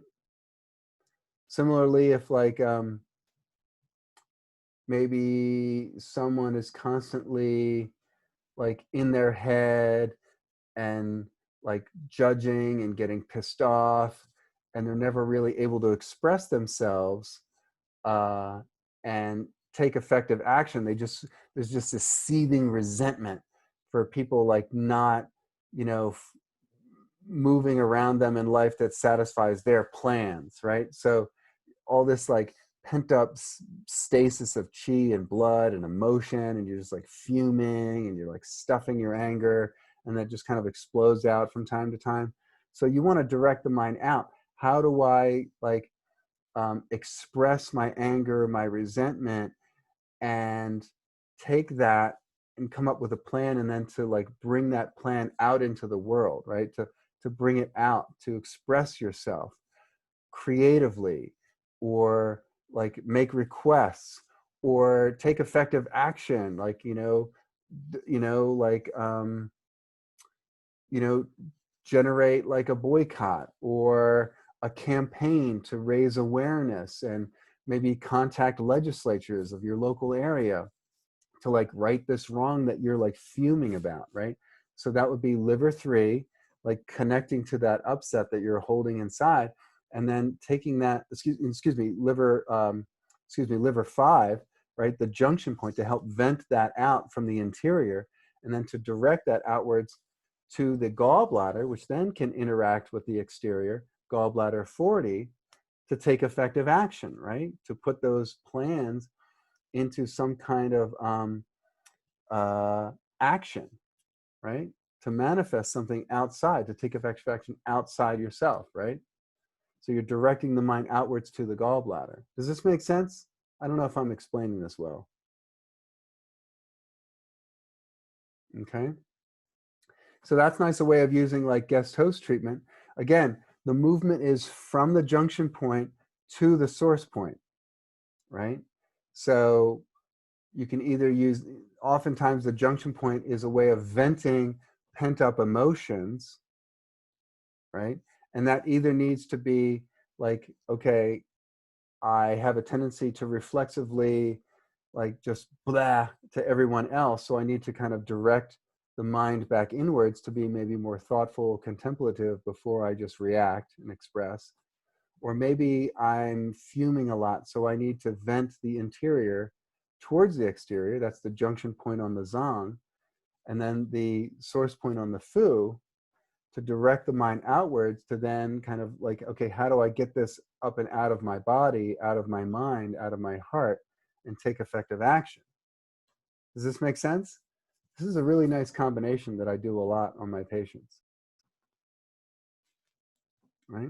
Similarly, if like maybe someone is constantly like in their head and like judging and getting pissed off, and they're never really able to express themselves and take effective action. There's just this seething resentment for people like not, moving around them in life that satisfies their plans, right? So all this like pent up stasis of chi and blood and emotion, and you're just like fuming and you're like stuffing your anger, and that just kind of explodes out from time to time. So you want to direct the mind out. How do I like express my anger, my resentment, and take that and come up with a plan, and then to like bring that plan out into the world, right? To bring it out, to express yourself creatively, or like make requests, or take effective action, like like generate like a boycott or a campaign to raise awareness, and maybe contact legislatures of your local area to like right this wrong that you're like fuming about, right? So that would be liver 3, like connecting to that upset that you're holding inside, and then taking that, liver 5, right? The junction point, to help vent that out from the interior, and then to direct that outwards to the gallbladder, which then can interact with the exterior, gallbladder 40, to take effective action, right? To put those plans into some kind of action, right? To manifest something outside, to take effective action outside yourself, right? So you're directing the mind outwards to the gallbladder. Does this make sense? I don't know if I'm explaining this well. Okay. So that's nice, a way of using like guest host treatment. Again, the movement is from the junction point to the source point, right? So you can either use, oftentimes the junction point is a way of venting pent up emotions, right? And that either needs to be like, okay, I have a tendency to reflexively like just blah to everyone else. So I need to kind of direct the mind back inwards to be maybe more thoughtful, contemplative before I just react and express. Or maybe I'm fuming a lot, so I need to vent the interior towards the exterior. That's the junction point on the zong. And then the source point on the fu, to direct the mind outwards, to then kind of like, okay, how do I get this up and out of my body, out of my mind, out of my heart, and take effective action? Does this make sense? This is a really nice combination that I do a lot on my patients, right?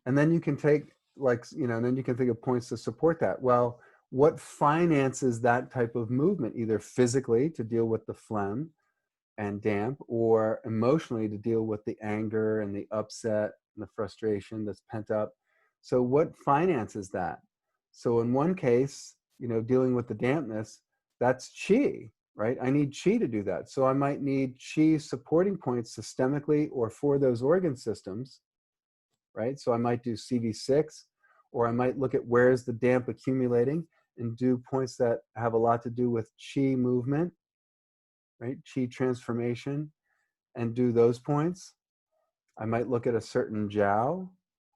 And then you can take like, then you can think of points to support that. Well, what finances that type of movement, either physically to deal with the phlegm and damp, or emotionally to deal with the anger and the upset and the frustration that's pent up? So what finances that? So in one case, dealing with the dampness, that's chi, right? I need chi to do that. So I might need chi supporting points systemically or for those organ systems, right? So I might do CV6, or I might look at where's the damp accumulating and do points that have a lot to do with chi movement, right? Chi transformation, and do those points. I might look at a certain jiao.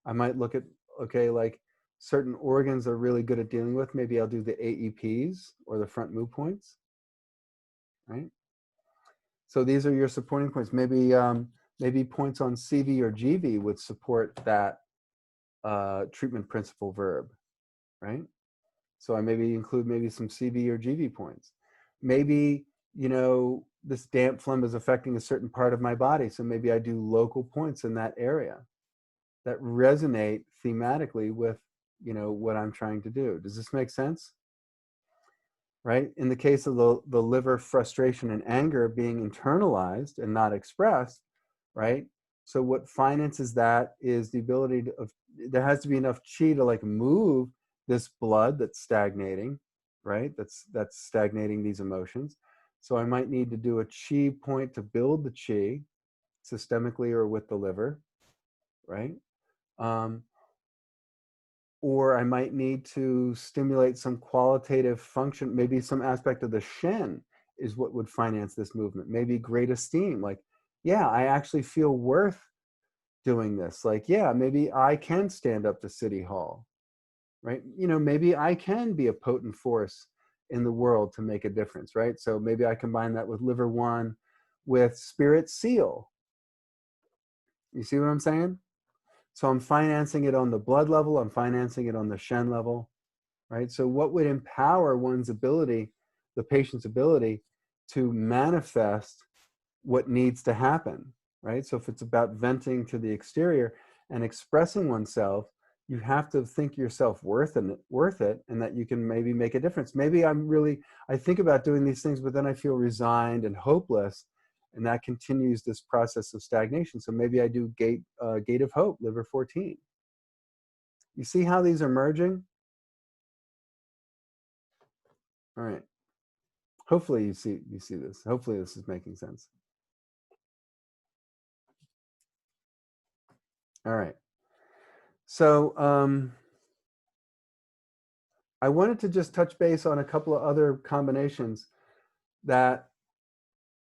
I might look at, okay, like certain organs are really good at dealing with, maybe I'll do the AEPs or the front move points, right? So these are your supporting points. Maybe maybe points on CV or GV would support that treatment principle verb, right? So I maybe include maybe some CV or GV points. Maybe, you know, this damp phlegm is affecting a certain part of my body, so maybe I do local points in that area that resonate thematically with, you know, what I'm trying to do. Does this make sense? Right? In the case of the liver frustration and anger being internalized and not expressed, right? So what finances that is the ability to, there has to be enough chi to like move this blood that's stagnating, right? That's stagnating these emotions. So I might need to do a chi point to build the chi systemically or with the liver, right? Or I might need to stimulate some qualitative function. Maybe some aspect of the Shen is what would finance this movement. Maybe great esteem, like, yeah, I actually feel worth doing this. Like, yeah, maybe I can stand up to City Hall, right? You know, maybe I can be a potent force in the world to make a difference, right? So maybe I combine that with Liver One, with Spirit Seal. You see what I'm saying? So I'm financing it on the blood level, I'm financing it on the Shen level, right? So what would empower one's ability, the patient's ability to manifest what needs to happen, right? So if it's about venting to the exterior and expressing oneself, you have to think yourself worth it, and that you can maybe make a difference. Maybe I think about doing these things, but then I feel resigned and hopeless, and that continues this process of stagnation. So maybe I do Gate of Hope, Liver 14. You see how these are merging? All right. Hopefully you see this. Hopefully this is making sense. All right. So I wanted to just touch base on a couple of other combinations that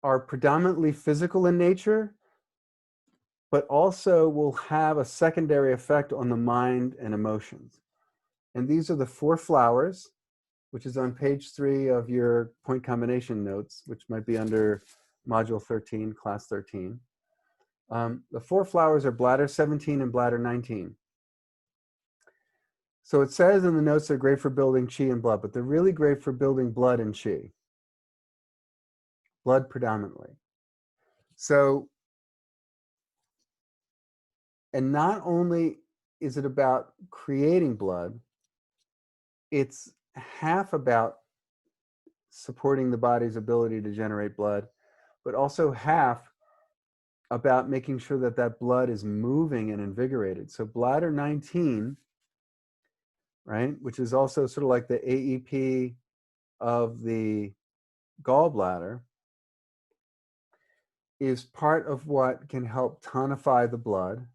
are predominantly physical in nature, but also will have a secondary effect on the mind and emotions. And these are the 4 flowers, which is on page 3 of your point combination notes, which might be under module 13, class 13. The 4 flowers are bladder 17 and bladder 19. So it says in the notes they're great for building chi and blood, but they're really great for building blood and chi. Blood predominantly. So, and not only is it about creating blood, it's half about supporting the body's ability to generate blood, but also half about making sure that that blood is moving and invigorated. So bladder 19, right, which is also sort of like the AEP of the gallbladder, is part of what can help tonify the blood.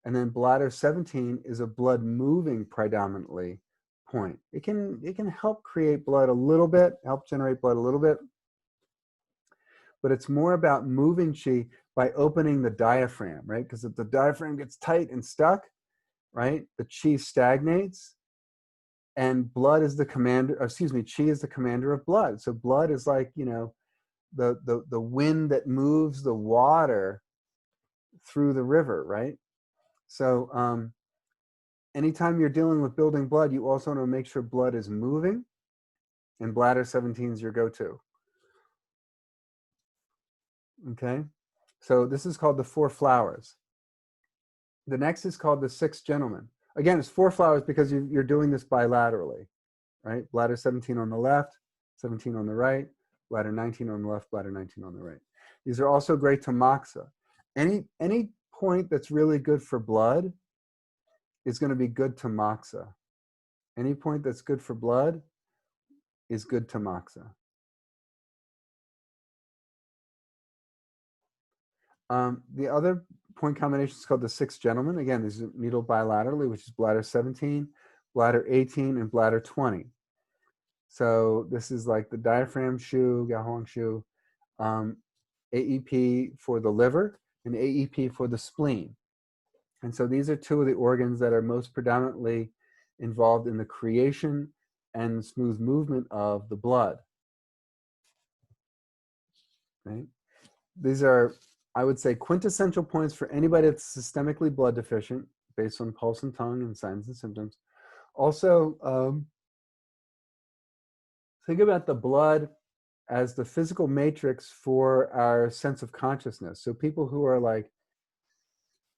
And then bladder 17 is a blood moving predominantly point. It can help create blood a little bit, help generate blood a little bit, but it's more about moving chi by opening the diaphragm, right? Because if the diaphragm gets tight and stuck, right, the chi stagnates, and blood is the commander, chi is the commander of blood. So blood is like, you know, the wind that moves the water through the river, right? So anytime you're dealing with building blood, you also want to make sure blood is moving, and bladder 17 is your go-to. Okay, so this is called the 4 flowers. The next is called the 6 gentlemen. Again, it's 4 flowers because you're doing this bilaterally, right? Bladder 17 on the left, 17 on the right, bladder 19 on the left, bladder 19 on the right. These are also great to moxa. Any point that's really good for blood is going to be good to moxa. Any point that's good for blood is good to moxa. The other point combination is called the 6 gentlemen. Again, these are needle bilaterally, which is bladder 17, bladder 18, and bladder 20. So this is like the diaphragm shu, gahuang shu, AEP for the liver, and AEP for the spleen. And so these are two of the organs that are most predominantly involved in the creation and smooth movement of the blood. Right? These are, I would say, quintessential points for anybody that's systemically blood deficient based on pulse and tongue and signs and symptoms. Also, think about the blood as the physical matrix for our sense of consciousness. So people who are like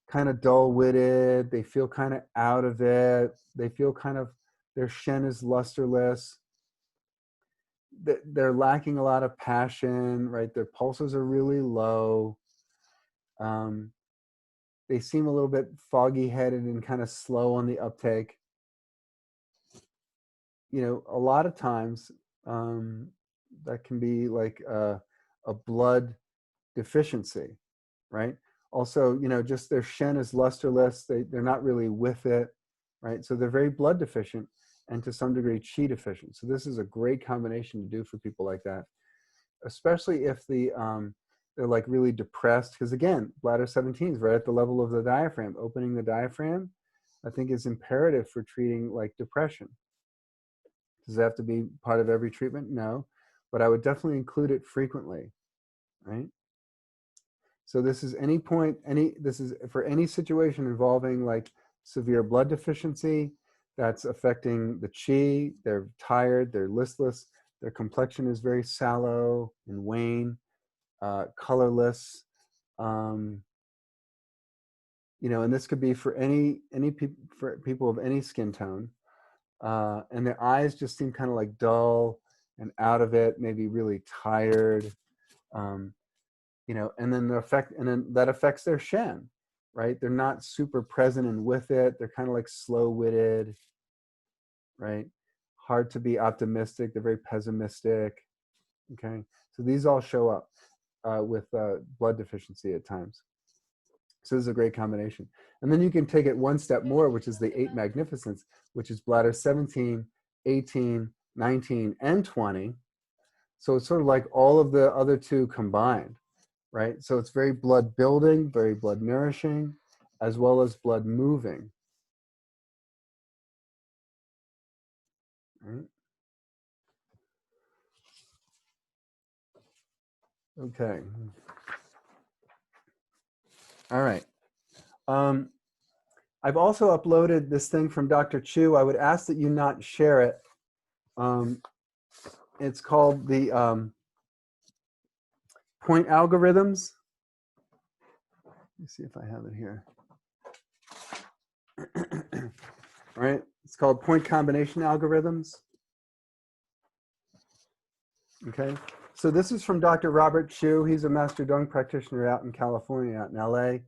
kind of dull-witted, they feel kind of out of it, they feel kind of, their shen is lusterless, they're lacking a lot of passion, right? Their pulses are really low. They seem a little bit foggy-headed and kind of slow on the uptake. You know, a lot of times that can be like a blood deficiency, right? Also, you know, just their shen is lusterless. They're not really with it, right? So they're very blood deficient and to some degree chi deficient. So this is a great combination to do for people like that, especially if they're like really depressed. Because again, bladder 17 is right at the level of the diaphragm. Opening the diaphragm, I think, is imperative for treating like depression. Does it have to be part of every treatment? No, but I would definitely include it frequently, right? So this is any point, this is for any situation involving like severe blood deficiency that's affecting the chi. They're tired, they're listless, their complexion is very sallow and wane, colorless. You know, and this could be for for people of any skin tone. And their eyes just seem kind of like dull and out of it, maybe really tired. You know, and then that affects their shen, right? They're not super present and with it. They're kind of like slow-witted, right? Hard to be optimistic. They're very pessimistic. Okay, so these all show up with blood deficiency at times. So this is a great combination. And then you can take it one step more, which is the 8 magnificence, which is bladder 17, 18, 19, and 20. So it's sort of like all of the other two combined, right? So it's very blood building, very blood nourishing, as well as blood moving. Right? Okay. All right. I've also uploaded this thing from Dr. Chu. I would ask that you not share it. It's called the point algorithms. Let me see if I have it here. All right. It's called point combination algorithms. Okay. So this is from Dr. Robert Chu. He's a Master Dung practitioner out in California, out in LA.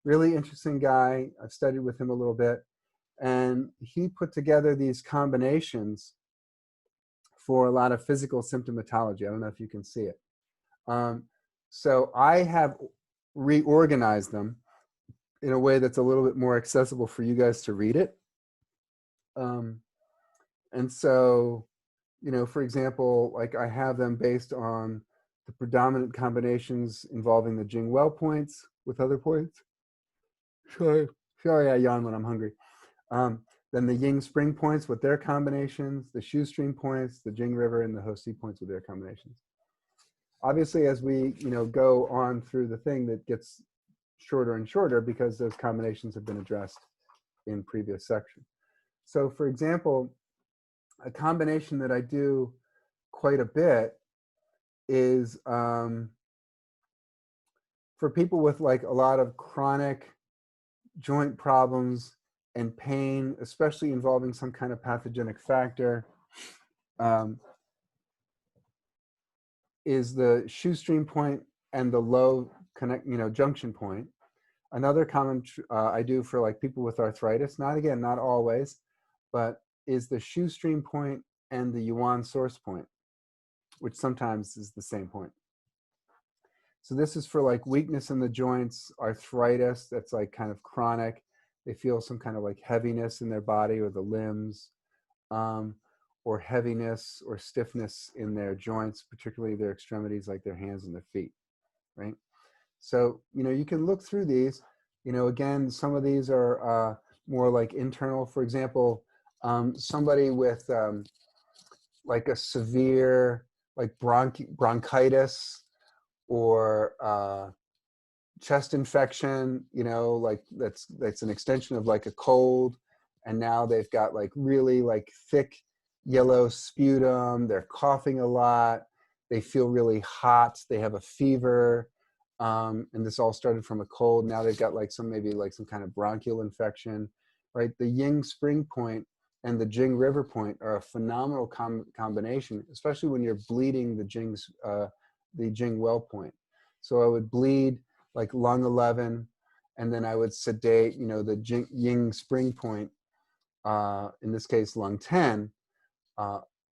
Really interesting guy. I've studied with him a little bit. And he put together these combinations for a lot of physical symptomatology. I don't know if you can see it. So I have reorganized them in a way that's a little bit more accessible for you guys to read it. And so, you know, for example, like I have them based on the predominant combinations involving the Jing Well points with other points. Sorry, I yawn when I'm hungry. Then the Ying Spring points with their combinations, the Shoestring points, the Jing River, and the Hosi points with their combinations. Obviously, as we go on through the thing, that gets shorter and shorter because those combinations have been addressed in previous sections. So, for example, a combination that I do quite a bit is for people with like a lot of chronic joint problems and pain, especially involving some kind of pathogenic factor, is the shoestring point and the low junction point. Another common I do for like people with arthritis, not always, but is the shoestring point and the yuan source point, which sometimes is the same point. So this is for like weakness in the joints, arthritis that's like kind of chronic. They feel some kind of like heaviness in their body or the limbs, or heaviness or stiffness in their joints, particularly their extremities like their hands and their feet, right? So, you can look through these. You know, again, some of these are more like internal. For example, somebody with like a severe like bronchitis or chest infection, you know, like that's an extension of like a cold, and now they've got like really like thick yellow sputum, they're coughing a lot, they feel really hot, they have a fever, and this all started from a cold. Now they've got like some, maybe like some kind of bronchial infection, right? The Ying spring point and the Jing river point are a phenomenal combination, especially when you're bleeding the Jing well point. So I would bleed like lung 11, and then I would sedate, you know, the Ying spring point, in this case lung 10,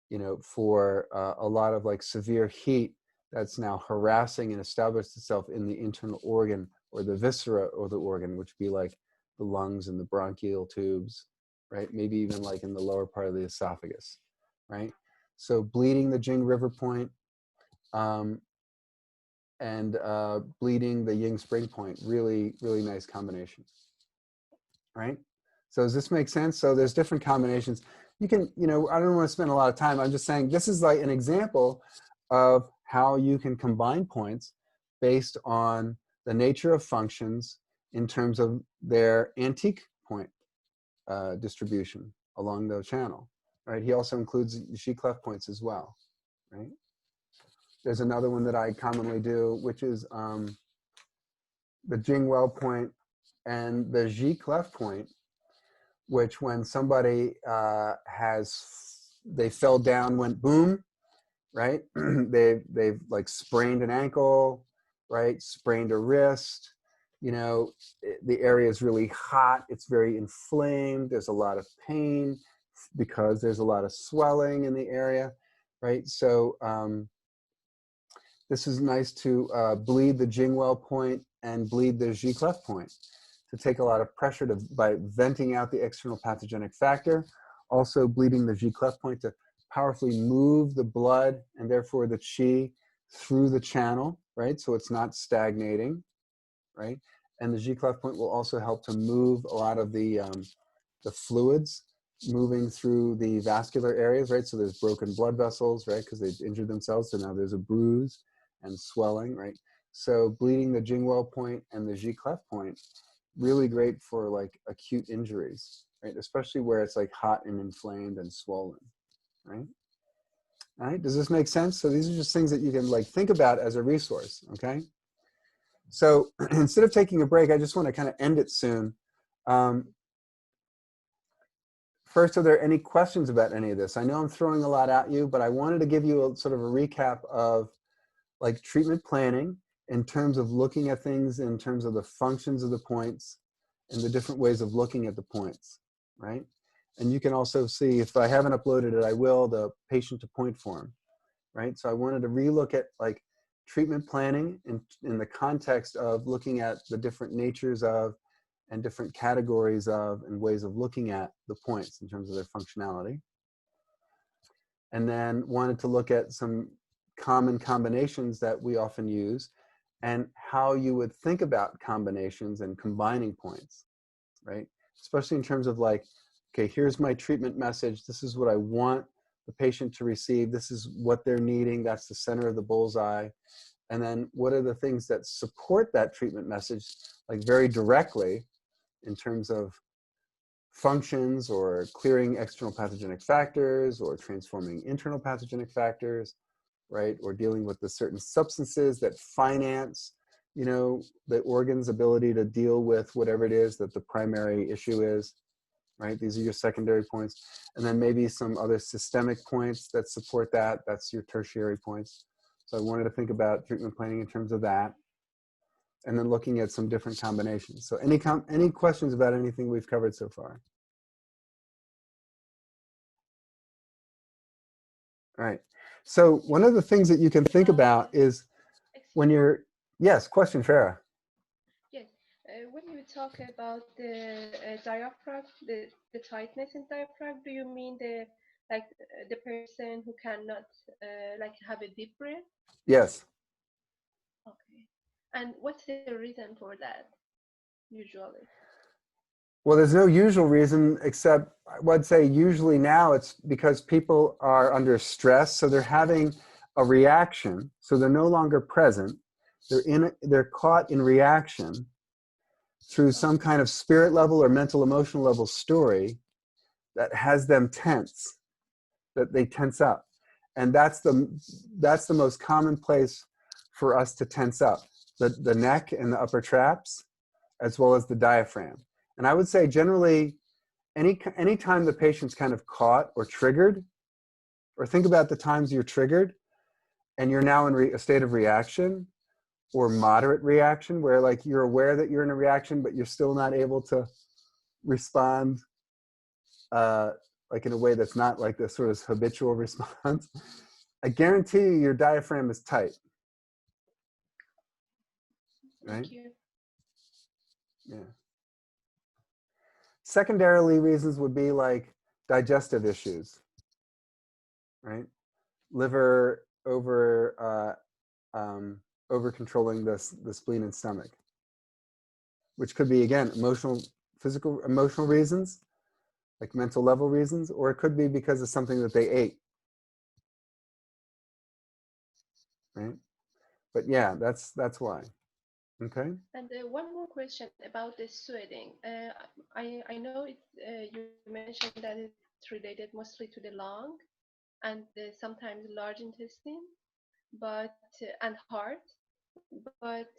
you know, for a lot of like severe heat that's now harassing and established itself in the internal organ or the viscera of the organ, which would be like the lungs and the bronchial tubes, right? Maybe even like in the lower part of the esophagus, right? So bleeding the Jing river point, and bleeding the Ying spring point, really, really nice combination, right? So does this make sense? So there's different combinations. You can, you know, I don't want to spend a lot of time. I'm just saying this is like an example of how you can combine points based on the nature of functions in terms of their antique point distribution along the channel, right? He also includes G clef points as well, right? There's another one that I commonly do, which is the Jing well point and the G clef point, which when somebody they fell down, went boom, right? they've like sprained an ankle, right? Sprained a wrist, you know, the area is really hot, it's very inflamed, there's a lot of pain because there's a lot of swelling in the area, right? So this is nice to bleed the Jingwell point and bleed the G clef point to take a lot of pressure by venting out the external pathogenic factor. Also bleeding the G clef point to powerfully move the blood and therefore the qi through the channel, right? So it's not stagnating, right? And the G clef point will also help to move a lot of the fluids moving through the vascular areas, right? So there's broken blood vessels, right? Because they've injured themselves, so now there's a bruise and swelling, right? So bleeding the Jingwell point and the G clef point, really great for like acute injuries, right? Especially where it's like hot and inflamed and swollen, right? All right, does this make sense? So these are just things that you can like think about as a resource, okay? So instead of taking a break, I just want to kind of end it soon. First, are there any questions about any of this? I know I'm throwing a lot at you, but I wanted to give you a sort of a recap of like treatment planning in terms of looking at things in terms of the functions of the points and the different ways of looking at the points, right? And you can also see, if I haven't uploaded it, I will, the patient to point form, right? So I wanted to relook at like treatment planning in the context of looking at the different natures of and different categories of and ways of looking at the points in terms of their functionality. And then wanted to look at some common combinations that we often use and how you would think about combinations and combining points, right? Especially in terms of like, okay, here's my treatment message. This is what I want the patient to receive. This is what they're needing. That's the center of the bullseye. And then what are the things that support that treatment message, like very directly in terms of functions or clearing external pathogenic factors or transforming internal pathogenic factors, right? Or dealing with the certain substances that finance, you know, the organ's ability to deal with whatever it is that the primary issue is, right? These are your secondary points. And then maybe some other systemic points that support that. That's your tertiary points. So I wanted to think about treatment planning in terms of that. And then looking at some different combinations. So any questions about anything we've covered so far? All right. So one of the things that you can think about is when you're, yes, question, Farah. Yes, when you talk about the diaphragm, the tightness in diaphragm, do you mean the person who cannot like have a deep breath? Yes. Okay. And what's the reason for that? usually? Well, there's no usual reason, except I would say usually now it's because people are under stress, so they're having a reaction, so they're no longer present. They're caught in reaction through some kind of spirit level or mental emotional level story that has them tense, that they tense up. And that's the most common place for us to tense up, the neck and the upper traps, as well as the diaphragm. And I would say generally, any time the patient's kind of caught or triggered, or think about the times you're triggered and you're now in a state of reaction or moderate reaction, where like you're aware that you're in a reaction, but you're still not able to respond like in a way that's not like this sort of habitual response. I guarantee you your diaphragm is tight. Right? Thank you. Yeah. Secondarily, reasons would be like digestive issues, right? Liver over controlling the spleen and stomach, which could be, again, emotional reasons, like mental level reasons, or it could be because of something that they ate, right? But yeah, that's why. Okay. And one more question about the sweating. I know you mentioned that it's related mostly to the lung and sometimes large intestine, but and heart. But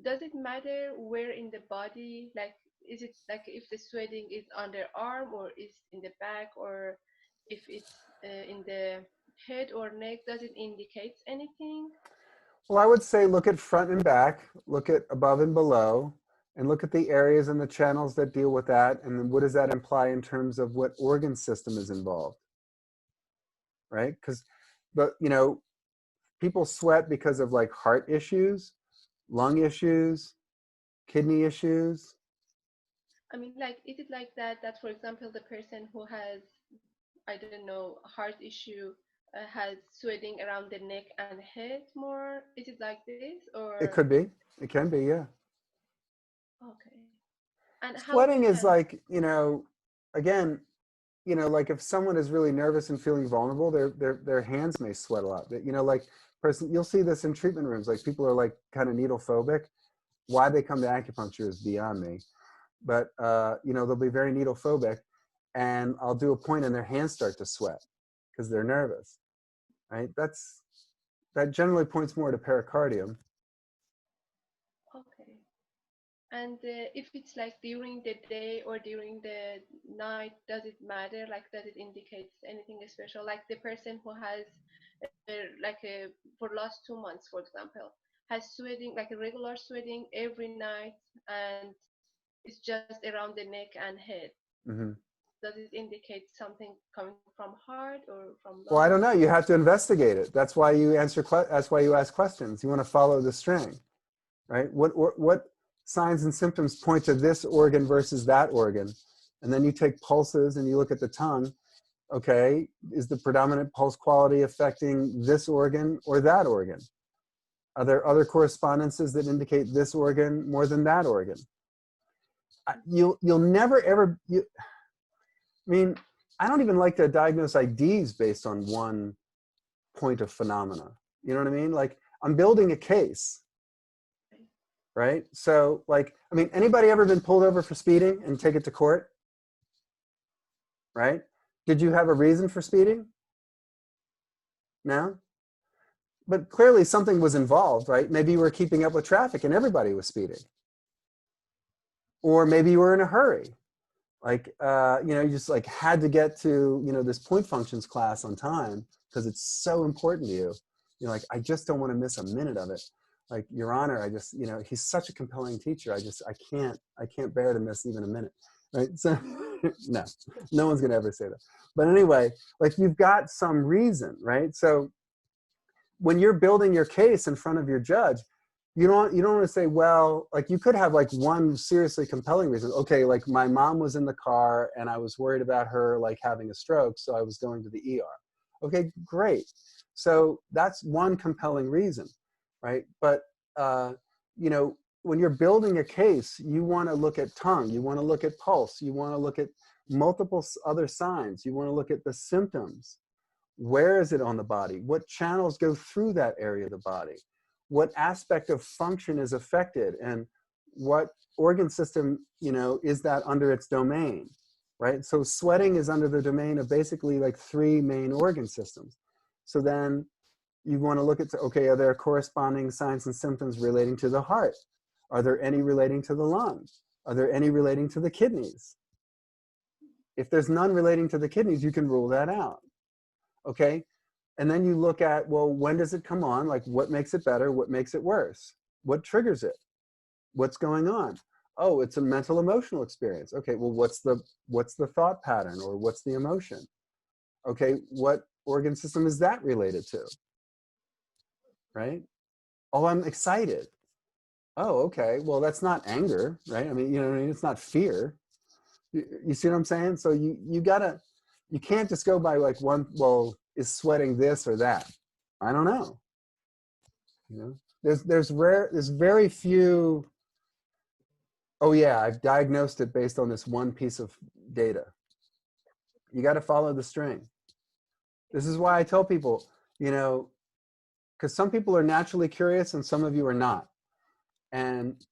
does it matter where in the body? Like, is it like if the sweating is on the arm or is in the back, or if it's in the head or neck? Does it indicate anything? Well, I would say look at front and back, look at above and below, and look at the areas and the channels that deal with that, and then what does that imply in terms of what organ system is involved, right? Because people sweat because of like heart issues, lung issues, kidney issues. I mean, like, is it like that, for example, the person who has, I don't know, a heart issue has sweating around the neck and head more? Is it like this, It or? could be. It can be, yeah. Okay. And how Sweating we is can, like, again, like if someone is really nervous and feeling vulnerable, their hands may sweat a lot. Like you'll see this in treatment rooms. Like people are like kind of needle phobic. Why they come to acupuncture is beyond me. But they'll be very needle phobic, and I'll do a point and their hands start to sweat because they're nervous. Right? That generally points more to pericardium. okay. And if it's like during the day or during the night, does it matter? Like, does it indicate anything special? Like the person who has, for last 2 months, for example, has sweating, like a regular sweating every night, and it's just around the neck and head. Mm-hmm. Does it indicate something coming from heart or from Well, I don't lungs? know. You have to investigate it. That's why you that's why you ask questions. You want to follow the string, right? What signs and symptoms point to this organ versus that organ? And then you take pulses and you look at the tongue. Okay, is the predominant pulse quality affecting this organ or that organ? Are there other correspondences that indicate this organ more than that organ? You'll never ever. I mean, I don't even like to diagnose IDs based on one point of phenomena. You know what I mean? Like I'm building a case, right? So like, I mean, anybody ever been pulled over for speeding and take it to court? Right? Did you have a reason for speeding? No? But clearly something was involved, right? Maybe you were keeping up with traffic and everybody was speeding. Or maybe you were in a hurry. Like, you just like had to get to, this point functions class on time because it's so important to you. You're like, I just don't want to miss a minute of it. Like, Your Honor, I just, he's such a compelling teacher. I can't bear to miss even a minute. Right? So no one's going to ever say that. But anyway, like you've got some reason, right? So when you're building your case in front of your judge, you don't want to say, well, like you could have like one seriously compelling reason. Okay, like my mom was in the car and I was worried about her like having a stroke, so I was going to the ER. Okay, great. So that's one compelling reason, right? But when you're building a case, you want to look at tongue, you want to look at pulse, you want to look at multiple other signs, you want to look at the symptoms. Where is it on the body? What channels go through that area of the body? What aspect of function is affected, and what organ system, is that under its domain, right? So sweating is under the domain of basically like 3 main organ systems. So then you want to look at, okay, are there corresponding signs and symptoms relating to the heart? Are there any relating to the lungs? Are there any relating to the kidneys? If there's none relating to the kidneys, you can rule that out, okay? And then you look at, well, when does it come on? Like, what makes it better? What makes it worse? What triggers it? What's going on? Oh, it's a mental emotional experience. Okay, well, what's the thought pattern, or what's the emotion? Okay, what organ system is that related to? Right? Oh, I'm excited. Oh, okay. Well, that's not anger, right? I mean, it's not fear. You see what I'm saying? So you can't just go by like one, well, is sweating this or that? I don't know. There's very few, oh yeah, I've diagnosed it based on this one piece of data. You got to follow the string. This is why I tell people, because some people are naturally curious and some of you are not. And,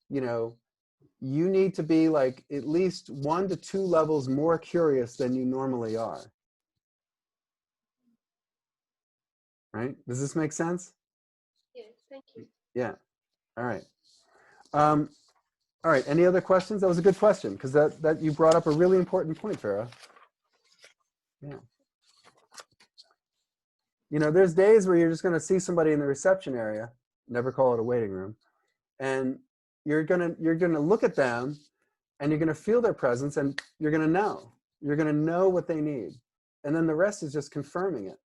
you need to be like at least 1 to 2 levels more curious than you normally are. Right? Does this make sense? Yes, thank you. Yeah. All right. All right. Any other questions? That was a good question, because that you brought up a really important point, Farah. Yeah. There's days where you're just going to see somebody in the reception area, never call it a waiting room, and you're gonna look at them, and you're gonna feel their presence, and you're gonna know what they need, and then the rest is just confirming it,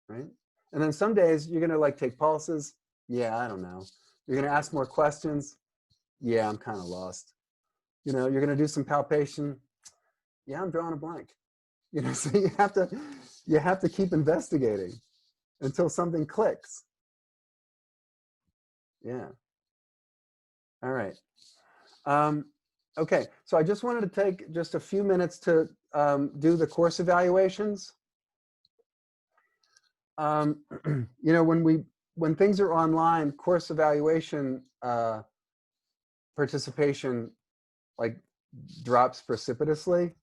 right? And then some days you're gonna like take pulses. Yeah, I don't know. You're gonna ask more questions. Yeah, I'm kind of lost. You're gonna do some palpation. Yeah, I'm drawing a blank. So you have to keep investigating until something clicks. Yeah. All right. Okay, so I just wanted to take just a few minutes to do the course evaluations. When things are online, course evaluation participation like drops precipitously.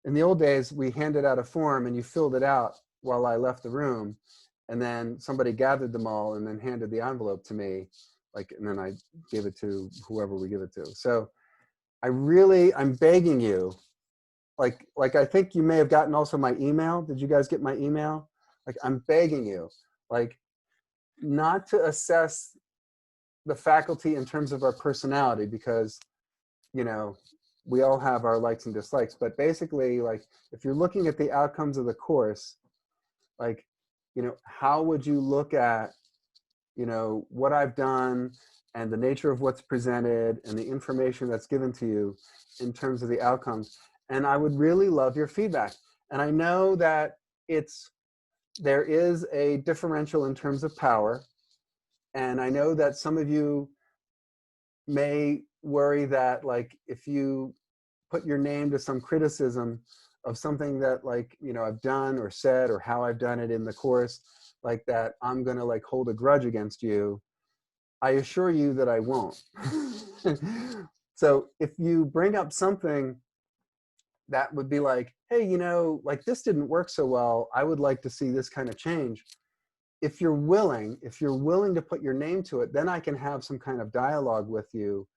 In the old days, we handed out a form and you filled it out while I left the room, and then somebody gathered them all and then handed the envelope to me, and then I gave it to whoever we give it to. So I'm begging you, like I think you may have gotten also my email. Did you guys get my email? I'm begging you, not to assess the faculty in terms of our personality, because, we all have our likes and dislikes, but basically, if you're looking at the outcomes of the course, how would you look at, what I've done and the nature of what's presented and the information that's given to you in terms of the outcomes? And I would really love your feedback. And I know that there is a differential in terms of power. And I know that some of you may worry that if you put your name to some criticism of something that I've done or said, or how I've done it in the course, that I'm going to hold a grudge against you. I assure you that I won't. So if you bring up something that would be hey, this didn't work so well, I would like to see this kind of change. If you're willing to put your name to it, then I can have some kind of dialogue with you.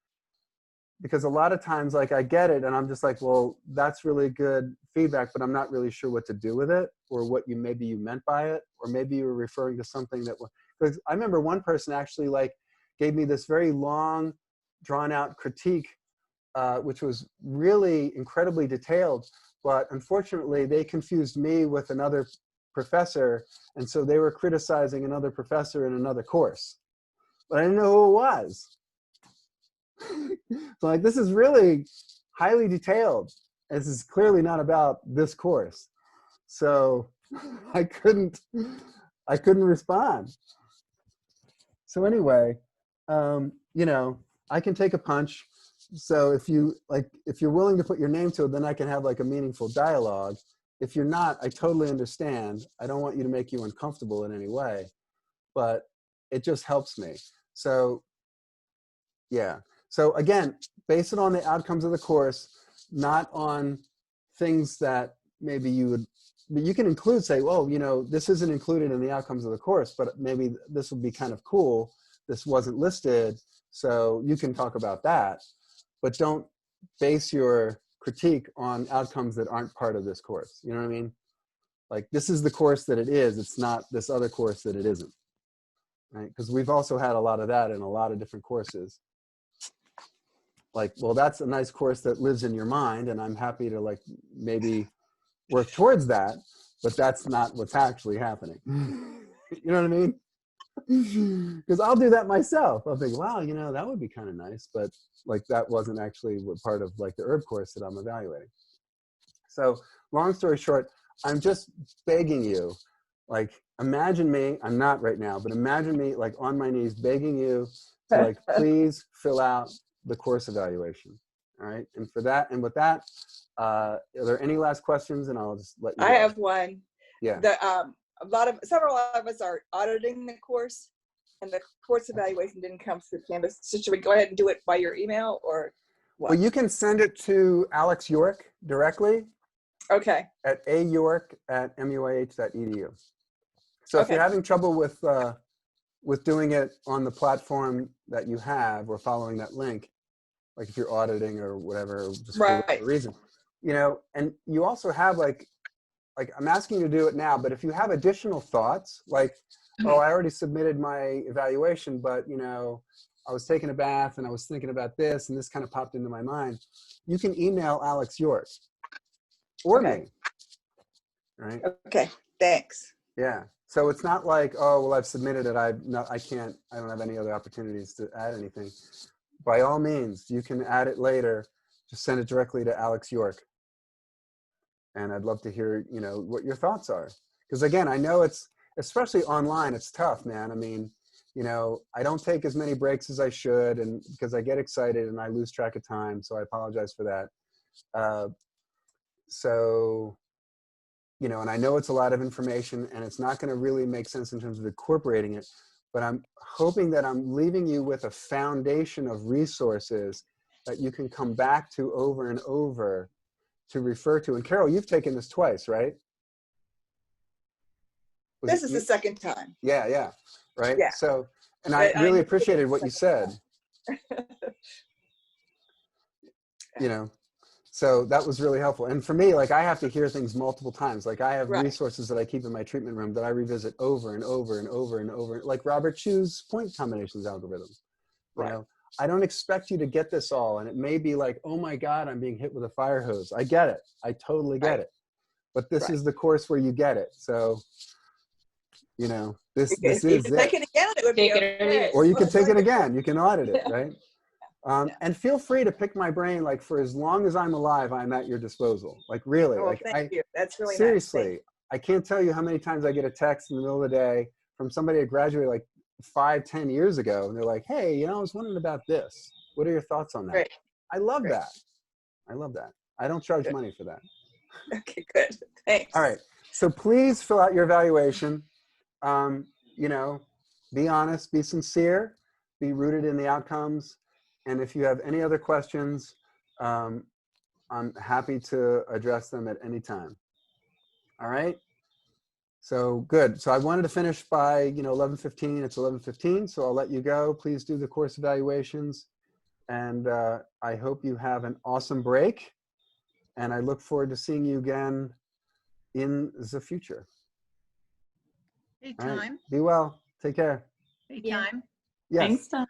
Because a lot of times, I get it, and I'm just well, that's really good feedback, but I'm not really sure what to do with it, or what maybe you meant by it, or maybe you were referring to something that was, because I remember one person actually gave me this very long, drawn out critique, which was really incredibly detailed, but unfortunately they confused me with another professor, and so they were criticizing another professor in another course, but I didn't know who it was. So this is really highly detailed. This is clearly not about this course. So I couldn't respond. So anyway, you know, I can take a punch. So if you're willing to put your name to it, then I can have like a meaningful dialogue. If you're not, I totally understand. I don't want you to make you uncomfortable in any way, but it just helps me. So yeah. So again, base it on the outcomes of the course, not on things that maybe you can include, say, well, you know, this isn't included in the outcomes of the course, but maybe this would be kind of cool. This wasn't listed, so you can talk about that, but don't base your critique on outcomes that aren't part of this course. You know what I mean? Like, this is the course that it is. It's not this other course that it isn't, right? Because we've also had a lot of that in a lot of different courses. Like, well, that's a nice course that lives in your mind, and I'm happy to like maybe work towards that, but that's not what's actually happening. You know what I mean? Because I'll do that myself. I'll think, wow, you know, that would be kind of nice, but like that wasn't actually what part of like the herb course that I'm evaluating. So long story short, I'm just begging you, like, imagine me, I'm not right now, but imagine me like on my knees begging you to like, please fill out the course evaluation. All right. And for that, and with that, are there any last questions? And I'll just let you I go. have one. Yeah. Several of us are auditing the course, and the course evaluation didn't come through Canvas. So should we go ahead and do it by your email, or what? Well, you can send it to Alex York directly Okay. at ayork@muah.edu. So if Okay. you're having trouble with doing it on the platform that you have or following that link, like if you're auditing or whatever, just for whatever reason, you know, and you also have like I'm asking you to do it now, but if you have additional thoughts, like, oh, I already submitted my evaluation, but you know, I was taking a bath and I was thinking about this and this kind of popped into my mind, you can email Alex York or me, right? Okay, thanks. Yeah. So it's not like, oh, well, I've submitted it. I don't have any other opportunities to add anything. By all means, you can add it later. Just send it directly to Alex York. And I'd love to hear, you know, what your thoughts are. Because again, I know it's, especially online, it's tough, man. I mean, you know, I don't take as many breaks as I should, and because I get excited and I lose track of time. So I apologize for that. So, you know, and I know it's a lot of information and it's not going to really make sense in terms of incorporating it, but I'm hoping that I'm leaving you with a foundation of resources that you can come back to over and over to refer to. And Carol, you've taken this twice, right? This is the second time. Yeah, yeah, right? Yeah. So, and I really appreciated what you said. You know, so that was really helpful. And for me, like I have to hear things multiple times. Like I have resources that I keep in my treatment room that I revisit over and over and over and over, like Robert Chu's point combinations algorithm. You know, I don't expect you to get this all. And it may be like, oh my God, I'm being hit with a fire hose. I get it. I totally get it. But this is the course where you get it. So, you know, this is it. Take it again, it would be okay. Or you can take it again. You can audit it, right? And feel free to pick my brain. Like for as long as I'm alive, I'm at your disposal. Like really. Oh, like thank you. That's really seriously. Nice. I can't tell you how many times I get a text in the middle of the day from somebody that graduated like 5-10 years ago, and they're like, "Hey, you know, I was wondering about this. What are your thoughts on that?" Great. I love that. I love that. I don't charge money for that. Okay, good. Thanks. All right. So please fill out your evaluation. You know, be honest, be sincere, be rooted in the outcomes. And if you have any other questions, I'm happy to address them at any time. All right. So good. So I wanted to finish by, you know, 11:15. It's 11:15. So I'll let you go. Please do the course evaluations. And I hope you have an awesome break. And I look forward to seeing you again in the future. Hey, All right. time. Be well. Take care. Hey, Yeah. time. Yes. Thanks, Tom.